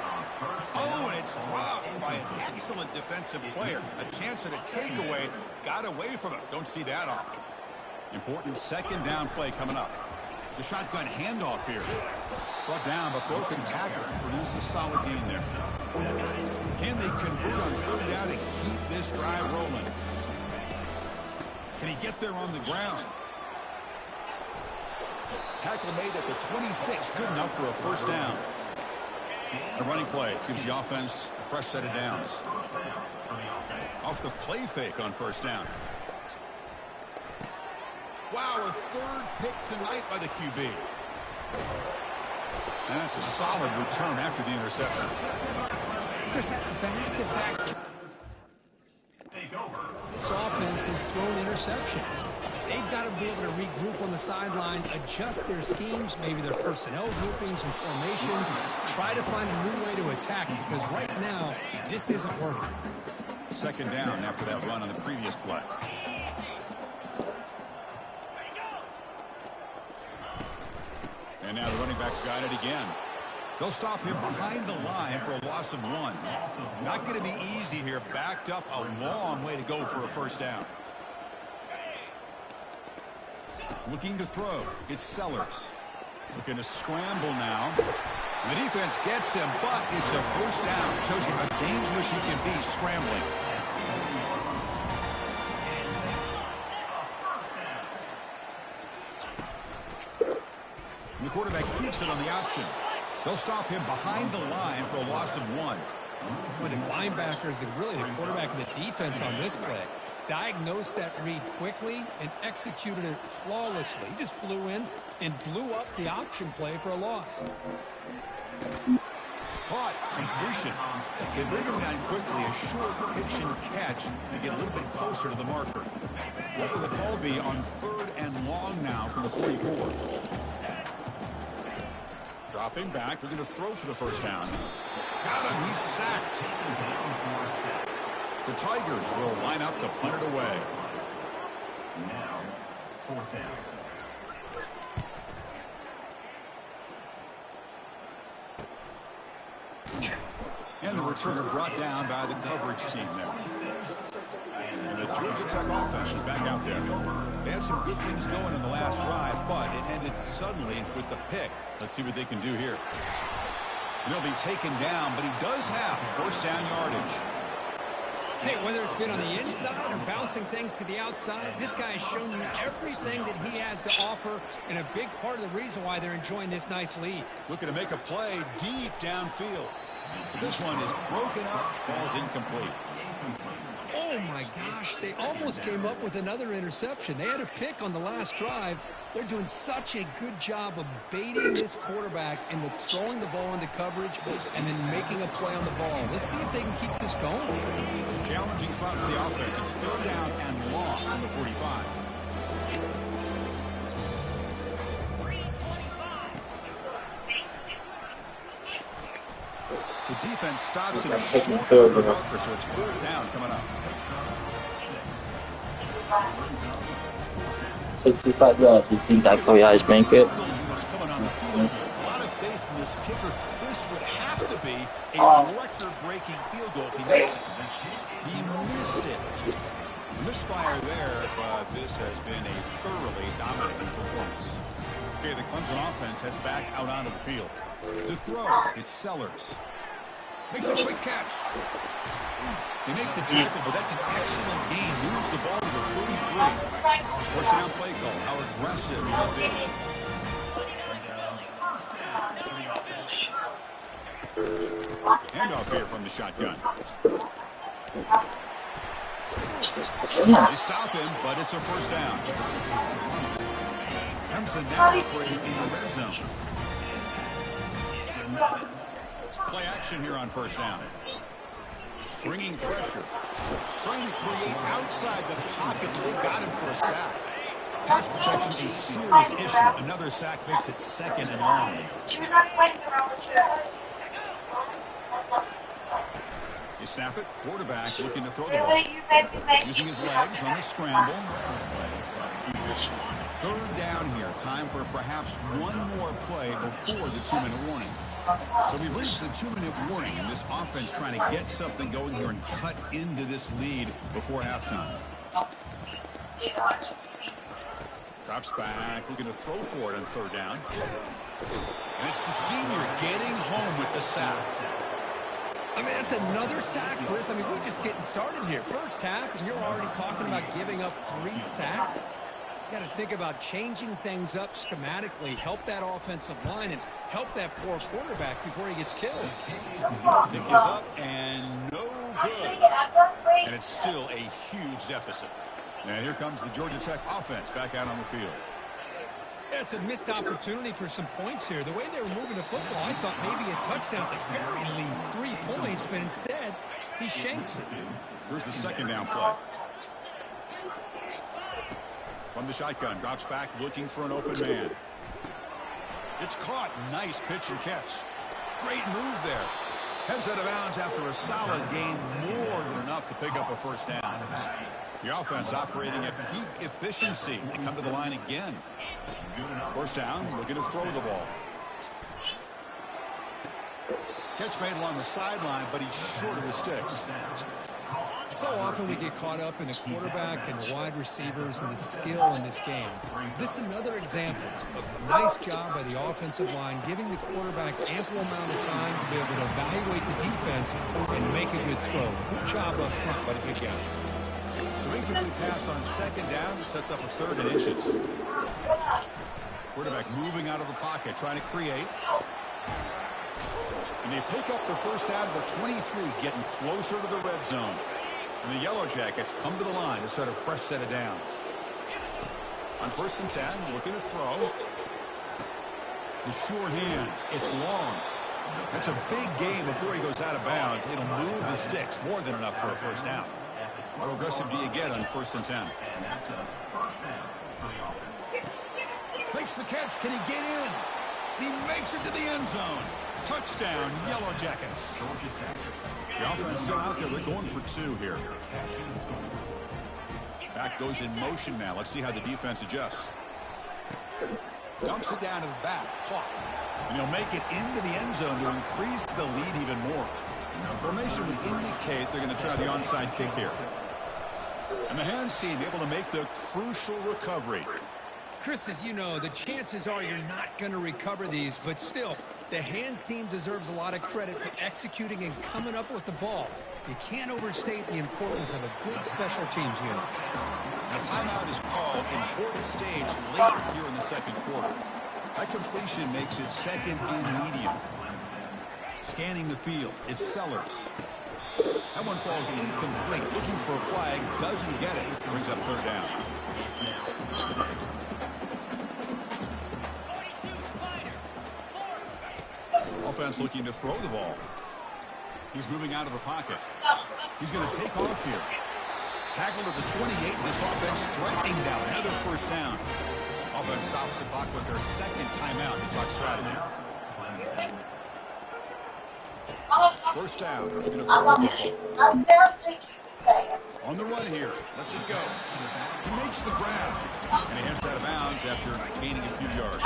Oh, and it's dropped by an excellent defensive player. A chance at a takeaway. Got away from it. Don't see that often. Important 2nd down play coming up. The shotgun handoff here. Brought down, but broken tackle to produce a solid gain there. Can they convert on 3rd down and keep this drive rolling? Can he get there on the ground? Tackle made at the 26. Good enough for a first down. The running play gives the offense a fresh set of downs. Off the play fake on first down. Wow, a 3rd pick tonight by the QB. And that's a solid return after the interception. Chris, that's back-to-back. This offense has thrown interceptions. They've got to be able to regroup on the sideline, adjust their schemes, maybe their personnel groupings and formations, try to find a new way to attack, because right now, this isn't working. 2nd down after that run on the previous play. And now the running back's got it again. They'll stop him behind the line for a loss of 1. Not going to be easy here. Backed up a long way to go for a first down. Looking to throw. It's Sellers. Looking to scramble now. The defense gets him, but it's a first down. Shows you how dangerous he can be scrambling. And the quarterback keeps it on the option. They'll stop him behind the line for a loss of 1. Well, the linebackers, really the quarterback of the defense on this play, diagnosed that read quickly and executed it flawlessly. He just flew in and blew up the option play for a loss. Caught, completion. They bring him down quickly, a short pitch and catch to get a little bit closer to the marker. What will the call be on 3rd and long now from the 44? Dropping back, they're going to throw for the first down. Got him, he's sacked. The Tigers will line up to punt it away. Now, 4th down. And the returner brought down by the coverage team there. And the Georgia Tech offense is back out there. They had some good things going in the last drive, but it ended suddenly with the pick. Let's see what they can do here. And he'll be taken down, but he does have first down yardage. Hey, whether it's been on the inside or bouncing things to the outside, this guy has shown you everything that he has to offer, and a big part of the reason why they're enjoying this nice lead. Looking to make a play deep downfield. But this one is broken up, falls incomplete. Oh, my gosh, they almost came up with another interception. They had a pick on the last drive. They're doing such a good job of baiting this quarterback into throwing the ball into coverage and then making a play on the ball. Let's see if they can keep this going. Challenging spot for the offense. It's 3rd down and long on the 45. The defense stops it short of the marker, so it's 4th down coming up. 65 yards. You think that guys make it? Coming on the field. A lot of faith in this kicker, this would have to be a record-breaking field goal if he makes it. He missed it. Misfire there, but this has been a thoroughly dominating performance. Okay, the Clemson offense heads back out onto the field. To throw, it's Sellers. Makes a quick catch. They make the tackle, but that's an excellent gain. Moves the ball to the 33. First down play call. How aggressive will it be? Handoff here from the shotgun. They stop him, but it's a first down. Clemson now operating in the red zone. Play action here on first down. Bringing pressure. Trying to create outside the pocket, but they've got him for a sack. Pass protection a serious issue. Another sack makes it 2nd and long. You snap it. Quarterback looking to throw the ball. Using his legs on the scramble. 3rd down here. Time for perhaps one more play before the 2-minute warning. So we reached the 2-minute warning, and this offense trying to get something going here and cut into this lead before halftime. Drops back, looking to throw for it on 3rd down. And it's the senior getting home with the sack. I mean, that's another sack, Chris. I mean, we're just getting started here. First half, and you're already talking about giving up 3 sacks. You got to think about changing things up schematically, help that offensive line, and help that poor quarterback before he gets killed. Kick is up and no good. And it's still a huge deficit. And here comes the Georgia Tech offense back out on the field. That's a missed opportunity for some points here. The way they were moving the football, I thought maybe a touchdown at the very least, 3 points, but instead, he shanks it. Here's the 2nd down play. From the shotgun, drops back, looking for an open man. It's caught. Nice pitch and catch. Great move there. Heads out of bounds after a solid gain, more than enough to pick up a first down. The offense operating at peak efficiency. They come to the line again. First down, looking to throw the ball. Catch made along the sideline, but he's short of the sticks. So often we get caught up in the quarterback and the wide receivers and the skill in this game. This is another example of a nice job by the offensive line, giving the quarterback ample amount of time to be able to evaluate the defense and make a good throw. Good job up front by the big guys. So incomplete pass on 2nd down, sets up a 3rd and inches. Quarterback moving out of the pocket, trying to create. And they pick up the first down of the 23, getting closer to the red zone. And the Yellow Jackets come to the line to set a fresh set of downs. On 1st and 10, looking to throw. The sure hands. It's long. That's a big gain before he goes out of bounds. It'll move the sticks. More than enough for a first down. How aggressive do you get on 1st and 10? Makes the catch. Can he get in? He makes it to the end zone. Touchdown, Yellow Jackets. The offense still out there. They're going for 2 here. Back goes in motion now. Let's see how the defense adjusts. Dumps it down to the back. Caught. And he'll make it into the end zone to increase the lead even more. Formation would indicate they're going to try the onside kick here. And the hands team able to make the crucial recovery. Chris, as you know, the chances are you're not going to recover these, but still, the hands team deserves a lot of credit for executing and coming up with the ball. You can't overstate the importance of a good special teams unit. Now, timeout is called. Important stage late here in the 2nd quarter. That completion makes it 2nd and medium. Scanning the field, it's Sellers. That one falls incomplete. Looking for a flag, doesn't get it. Brings up 3rd down. Offense looking to throw the ball. He's moving out of the pocket. He's going to take off here. Tackled at the 28. This offense threatening down. Another first down. Offense stops the clock with their 2nd timeout to talk strategy. First down. They're going to throw the football. On the run here. Let's it go. He makes the grab. And he heads out of bounds after gaining a few yards.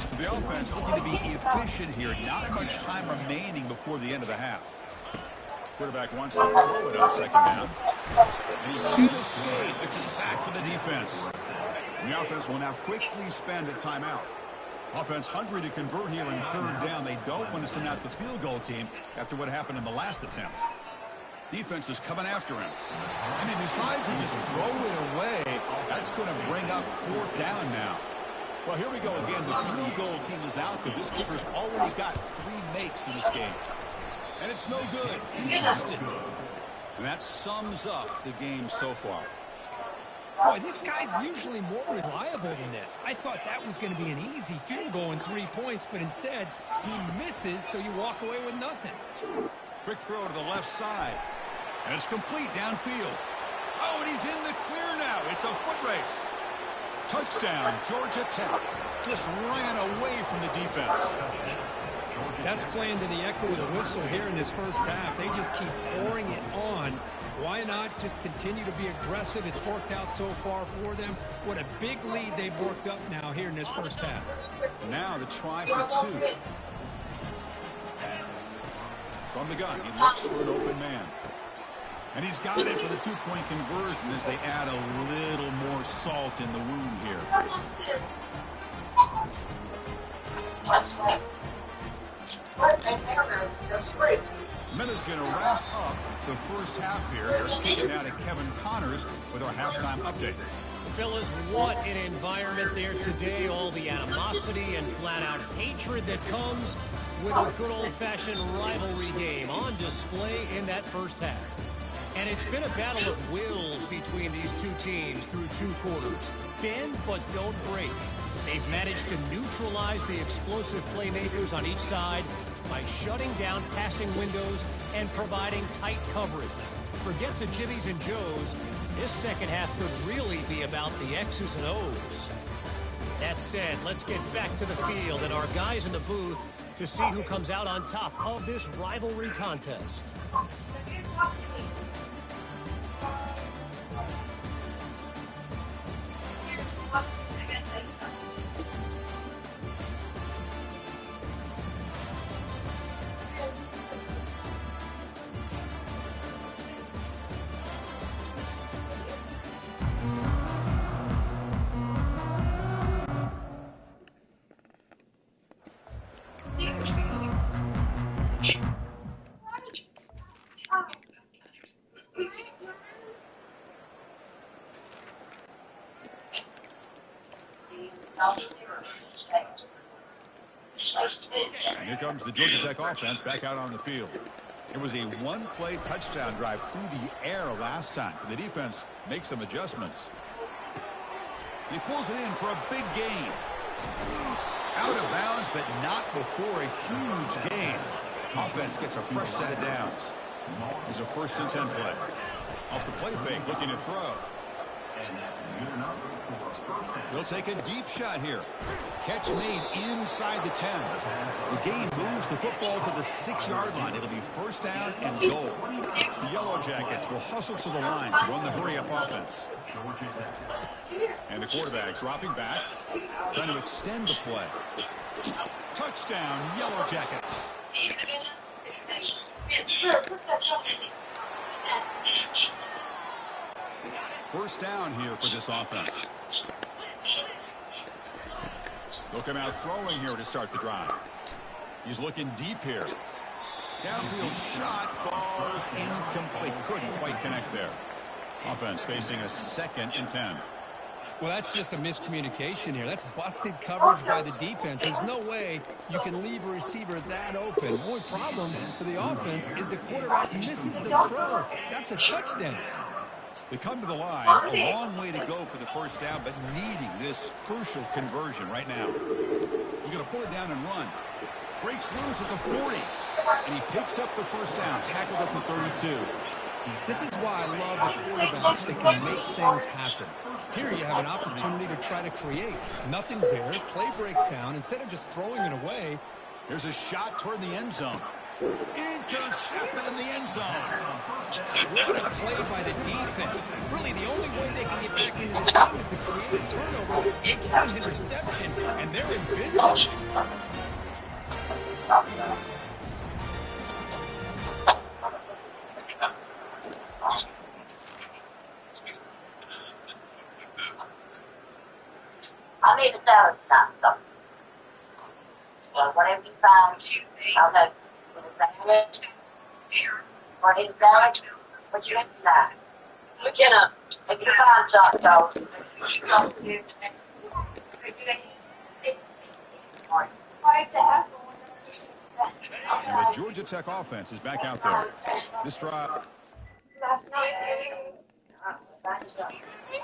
So the offense looking to be efficient here. Not much time remaining before the end of the half. Quarterback wants to throw it on second down. And he can't escape. It's a sack for the defense. And the offense will now quickly spend a timeout. Offense hungry to convert here in third down. They don't want to send out the field goal team after what happened in the last attempt. Defense is coming after him. And he decides to just throw it away. That's going to bring up fourth down now. Well, here we go again. The field goal team is out there. This kicker's already got 3 makes in this game. And it's no good. He missed it. And that sums up the game so far. Boy, this guy's usually more reliable than this. I thought that was going to be an easy field goal in 3 points, but instead, he misses, so you walk away with nothing. Quick throw to the left side. And it's complete downfield. Oh, and he's in the clear now. It's a foot race. Touchdown, Georgia Tech. Just ran away from the defense. That's playing to the echo of the whistle here in this first half. They just keep pouring it on. Why not just continue to be aggressive? It's worked out so far for them. What a big lead they've worked up now here in this first half. Now to try for 2. From the gun, he looks for an open man. And he's got it for the 2-point conversion as they add a little more salt in the wound here. Minna's going to wrap up the first half here. Let's kick it now to Kevin Connors with our halftime update. Fellas, what an environment there today. All the animosity and flat-out hatred that comes with a good old-fashioned rivalry game on display in that first half. And it's been a battle of wills between these two teams through 2 quarters. Bend but don't break. They've managed to neutralize the explosive playmakers on each side by shutting down passing windows and providing tight coverage. Forget the Jimmies and Joes. This second half could really be about the X's and O's. That said, let's get back to the field and our guys in the booth to see who comes out on top of this rivalry contest. And here comes the Georgia Tech offense back out on the field. It was a 1-play touchdown drive through the air last time. The defense makes some adjustments. He pulls it in for a big gain. Out of bounds, but not before a huge gain. Offense gets a fresh set of downs. Here's a 1st and 10 play. Off the play fake, looking to throw. He'll take a deep shot here. Catch made inside the 10. The gain moves the football to the 6-yard line. It'll be 1st down and goal. The Yellow Jackets will hustle to the line to run the hurry-up offense. And the quarterback dropping back, trying to extend the play. Touchdown, Yellow Jackets. First down here for this offense. They'll come out throwing here to start the drive. He's looking deep here. Downfield shot, ball's incomplete. Couldn't quite connect there. Offense facing a 2nd and 10. Well, that's just a miscommunication here. That's busted coverage by the defense. There's no way you can leave a receiver that open. The only problem for the offense is the quarterback misses the throw. That's a touchdown. They come to the line, a long way to go for the 1st down, but needing this crucial conversion right now. He's going to pull it down and run. Breaks loose at the 40, and he picks up the 1st down, tackled at the 32. This is why I love the quarterbacks that can make things happen. Here you have an opportunity to try to create. Nothing's there. Play breaks down. Instead of just throwing it away. Here's a shot toward the end zone. Intercepted in the end zone. What a play by the defense. Really, the only way they can get back into this game is to create a turnover, get an interception, and they're in business. I'll need a salad stop, so. Well, whatever you find, I'll have a salad. Or need a salad? What you inside? Look it up. If you find something, so. And the Georgia Tech offense is back out there. This drive.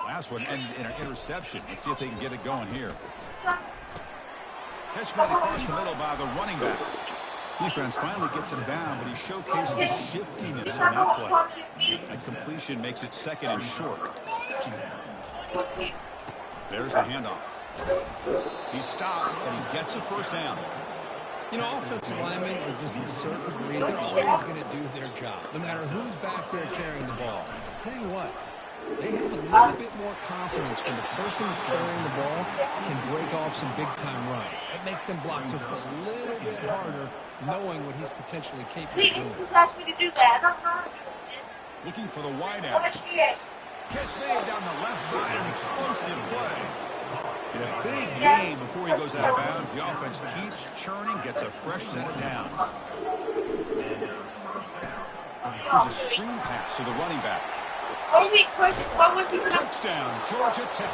Last one, and an interception. Let's see if they can get it going here. Catch made across the middle by the running back. Defense finally gets him down, but he showcased the shiftiness on that play. That completion makes it second and short. There's the handoff. He stopped, and he gets a first down. You know, offensive linemen are just a certain breed. They're always going to do their job, no matter who's back there carrying the ball. I'll tell you what, they have a little bit more confidence when the person that's carrying the ball can break off some big-time runs. That makes them block just a little bit harder, knowing what he's potentially capable of doing. Who's asked me to do that? Looking for the wideout. Catch made down the left side, an explosive play. In a big game before he goes out of bounds, the offense keeps churning, gets a fresh set of downs. Here's a screen pass to the running back. Touchdown, Georgia Tech.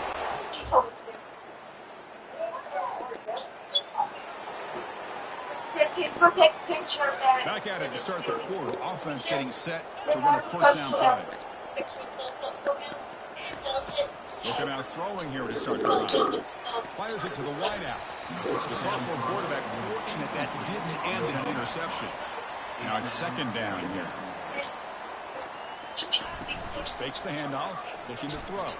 Back at it to start the quarter. Offense getting set to run a first down play. Looking out throwing here to start the drive. Fires it to the wideout. The sophomore quarterback fortunate that didn't end in an interception. Now it's second down here. Fakes the handoff, looking to throw.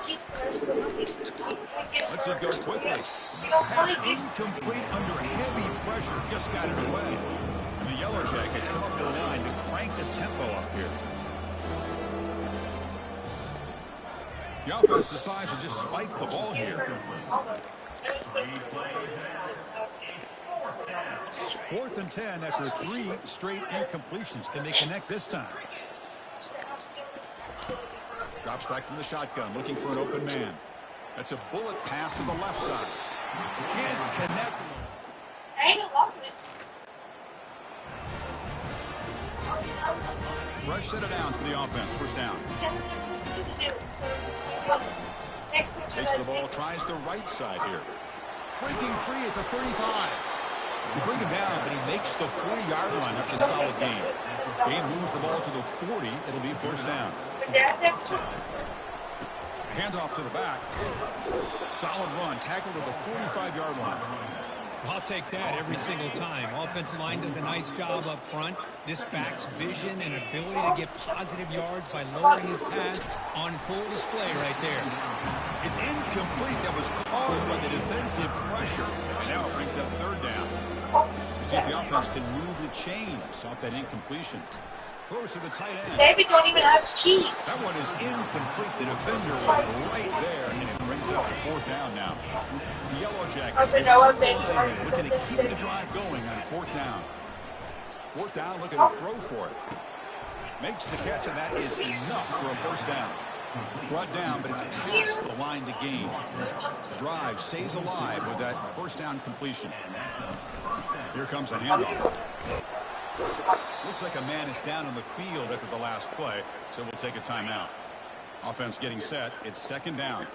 Lets it go quickly. Pass incomplete under heavy pressure, just got it away. And the Yellow Jackets come up to the line to crank the tempo up here. The offense decides to just spike the ball here. 4th and 10 after 3 straight incompletions. Can they connect this time? Drops back from the shotgun, looking for an open man. That's a bullet pass to the left side. He can't connect. Fresh set of downs for the offense. First down. Takes the ball, tries the right side here. Breaking free at the 35. You bring him down, but he makes the 40-yard line. That's a solid gain. Gain moves the ball to the 40. It'll be first down. Handoff to the back. Solid run. Tackled at the 45-yard line. I'll take that every single time. Offensive line does a nice job up front. This back's vision and ability to get positive yards by lowering his pads on full display right there. It's incomplete. That was caused by the defensive pressure. And now it brings up third down. See if the offense can move the chains off that incompletion. Throws to the tight end. David don't even have his keys. That one is incomplete. The defender was right there, and it brings up fourth down now. The Yellow Jackets looking to keep the drive going on fourth down. Fourth down, looking to throw for it. Makes the catch, and that is enough for a first down. Brought down, but it's past the line to gain. The drive stays alive with that first down completion. Here comes the handoff. Looks like a man is down on the field after the last play, so we'll take a timeout. Offense getting set. It's second down.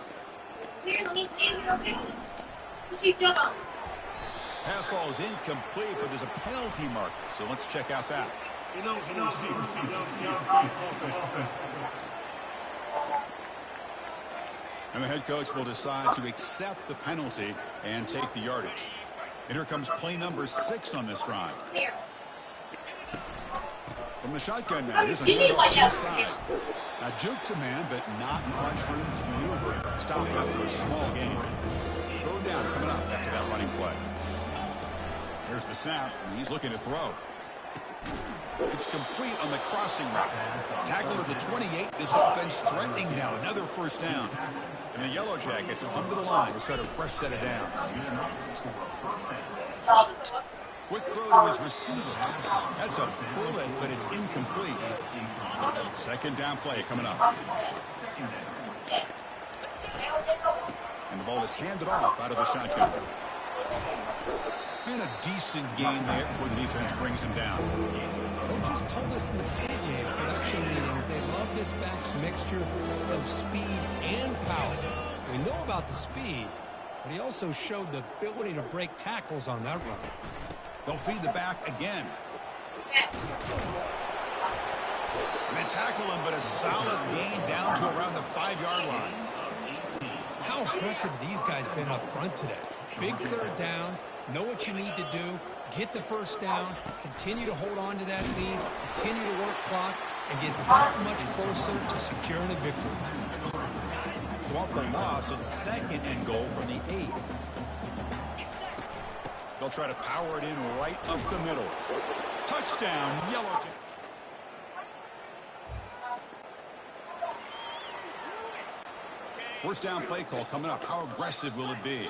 Pass ball is incomplete, but there's a penalty mark, so let's check out that. And the head coach will decide to accept the penalty and take the yardage. And here comes play number 6 on this drive. From the shotgun now, here's a handoff inside. Now juke to man, but not much room to maneuver. Stopped after a small gain. Third down coming up after that running play. Here's the snap, and he's looking to throw. It's complete on the crossing route. Tackle to the 28. This offense threatening now. Another first down. And the Yellow Jackets come to the line to start a fresh set of downs. Quick throw to his receiver. That's a bullet, but it's incomplete. Second down play coming up. And the ball is handed off out of the shotgun. And a decent gain there before the defense brings him down. Coaches told us in the pregame production meetings they love this back's mixture of speed and power. We know about the speed, but he also showed the ability to break tackles on that run. They'll feed the back again. And they tackle him, but a solid gain down to around the 5-yard line. How impressive these guys been up front today. Big third down, know what you need to do, get the first down, continue to hold on to that lead, continue to work clock, and get that much closer to securing a victory. So off the loss, it's second and goal from the 8. They'll try to power it in right up the middle. Touchdown, Yellow Jackets. First down play call coming up. How aggressive will it be?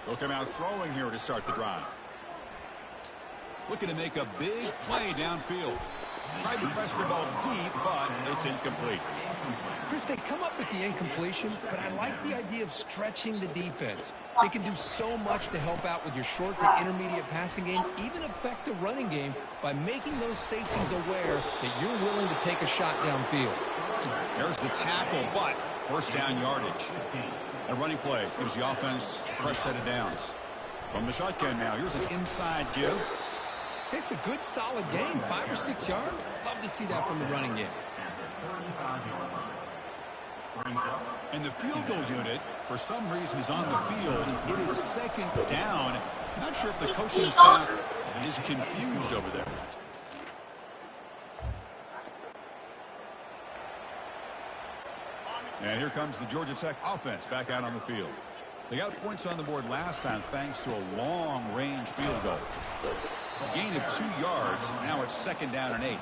They'll come out throwing here to start the drive. Looking to make a big play downfield. Tried to press the ball deep, but it's incomplete. Chris, they come up with the incompletion, but I like the idea of stretching the defense. They can do so much to help out with your short to intermediate passing game, even affect the running game by making those safeties aware that you're willing to take a shot downfield. There's the tackle, but first down yardage. A running play gives the offense a fresh set of downs. From the shotgun now, here's an inside give. It's a good, solid game. 5 or 6 yards. Love to see that from the running game. And the field goal unit, for some reason, is on the field. It is second down. Not sure if the coaching staff is confused over there. And here comes the Georgia Tech offense back out on the field. They got points on the board last time thanks to a long-range field goal. A gain of 2 yards. Now it's second down and 8.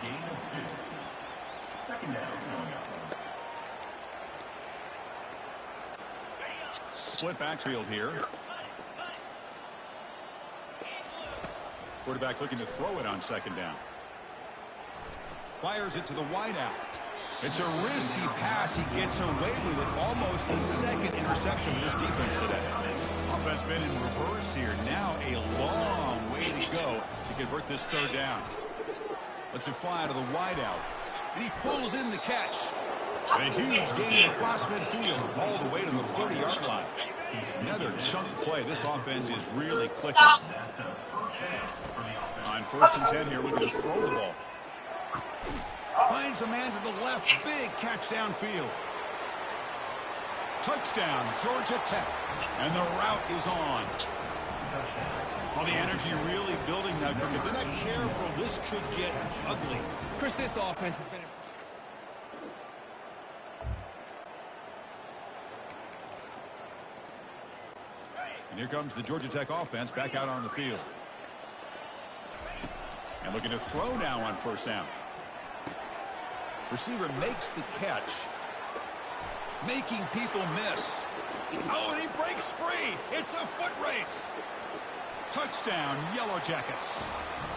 Split backfield here. Quarterback looking to throw it on second down. Fires it to the wideout. It's a risky pass. He gets away with it. Almost the second interception of this defense today. Offense been in reverse here. Now a long way to go to convert this third down. Lets it fly to the wideout. And he pulls in the catch. And a huge gain across midfield all the way to the 40-yard line. Another chunk play. This offense is really clicking. On first and 10 here, looking to throw the ball. Finds a man to the left. Big catch downfield. Touchdown, Georgia Tech. And the route is on. Well, the energy really building now. If they're not careful, this could get ugly. Chris, this offense has been... And here comes the Georgia Tech offense back out on the field. And looking to throw now on first down. Receiver makes the catch. Making people miss. Oh, and he breaks free. It's a foot race. Touchdown, Yellow Jackets.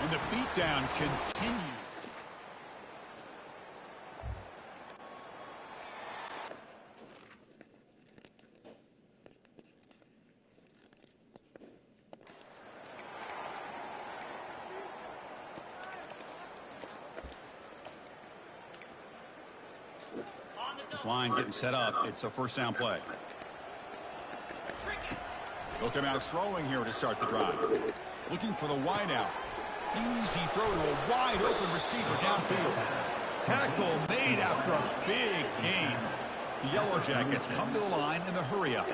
And the beatdown continues. This line getting set up. It's a first down play. They'll come out throwing here to start the drive. Looking for the wideout. Easy throw to a wide open receiver downfield. Tackle made after a big gain. The Yellow Jackets come to the line in the hurry up.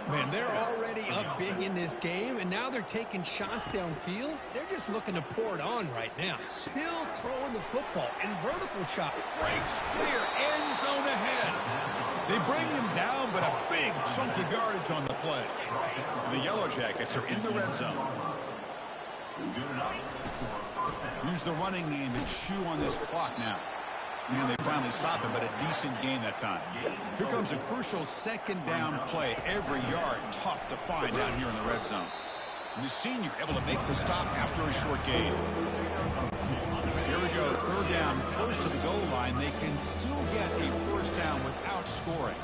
Man, they're already up big in this game, and now they're taking shots downfield. They're just looking to pour it on right now. Still throwing the football in vertical shot. Breaks clear, end zone ahead. They bring him down, but a big chunk of yardage on the play. And the Yellow Jackets are in the red zone. Use the running game to chew on this clock now. And they finally stop him, but a decent gain that time. Here comes a crucial second down play. Every yard tough to find down here in the red zone. And the senior able to make the stop after a short gain. Here we go, third down, close to the goal line. They can still get a first down without scoring.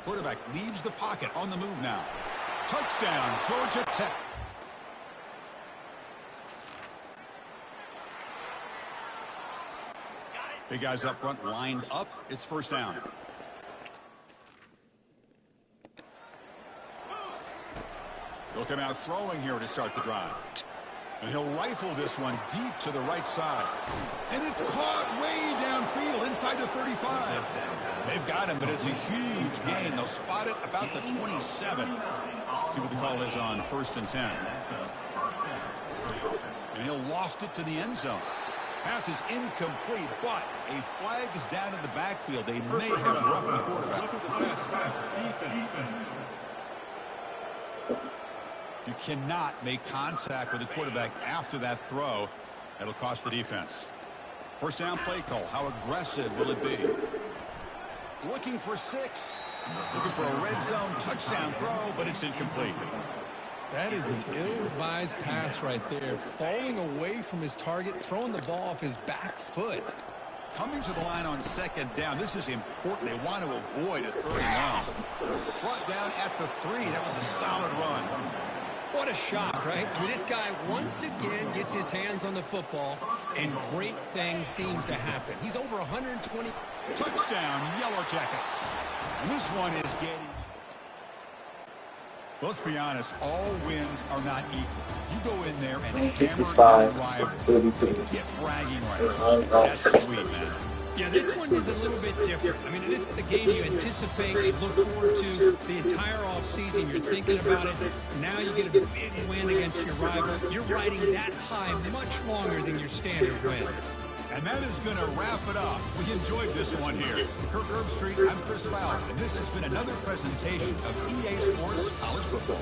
Quarterback leaves the pocket on the move now. Touchdown, Georgia Tech. Big guys up front lined up. It's first down. He'll come out throwing here to start the drive. And he'll rifle this one deep to the right side. And it's caught way downfield inside the 35. They've got him, but it's a huge gain. They'll spot it about the 27. See what the call is on 1st and 10. And he'll loft it to the end zone. Pass is incomplete, but a flag is down in the backfield. They may have roughed the quarterback. You cannot make contact with the quarterback after that throw. That'll cost the defense. First down play call. How aggressive will it be? Looking for 6. Looking for a red zone touchdown throw, but it's incomplete. That is an ill-advised pass right there. Falling away from his target, throwing the ball off his back foot. Coming to the line on second down. This is important. They want to avoid a 3rd and long. Brought down at the 3. That was a solid run. What a shock, right? I mean, this guy once again gets his hands on the football, and great things seems to happen. He's over 120. Touchdown, Yellow Jackets. And this one is getting... Let's be honest, all wins are not equal. You go in there and hammer your rival. Get bragging rights. That's sweet, man. Yeah, this one is a little bit different. I mean, this is a game you anticipate, you look forward to the entire offseason. You're thinking about it. Now you get a big win against your rival. You're riding that high much longer than your standard win. And that is going to wrap it up. We enjoyed this one here. Kirk Herbstreit, I'm Chris Fowler, and this has been another presentation of EA Sports College Football.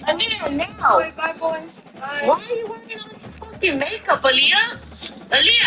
Again, now. Why are you working on your phone? Makeup, Aaliyah. Aaliyah.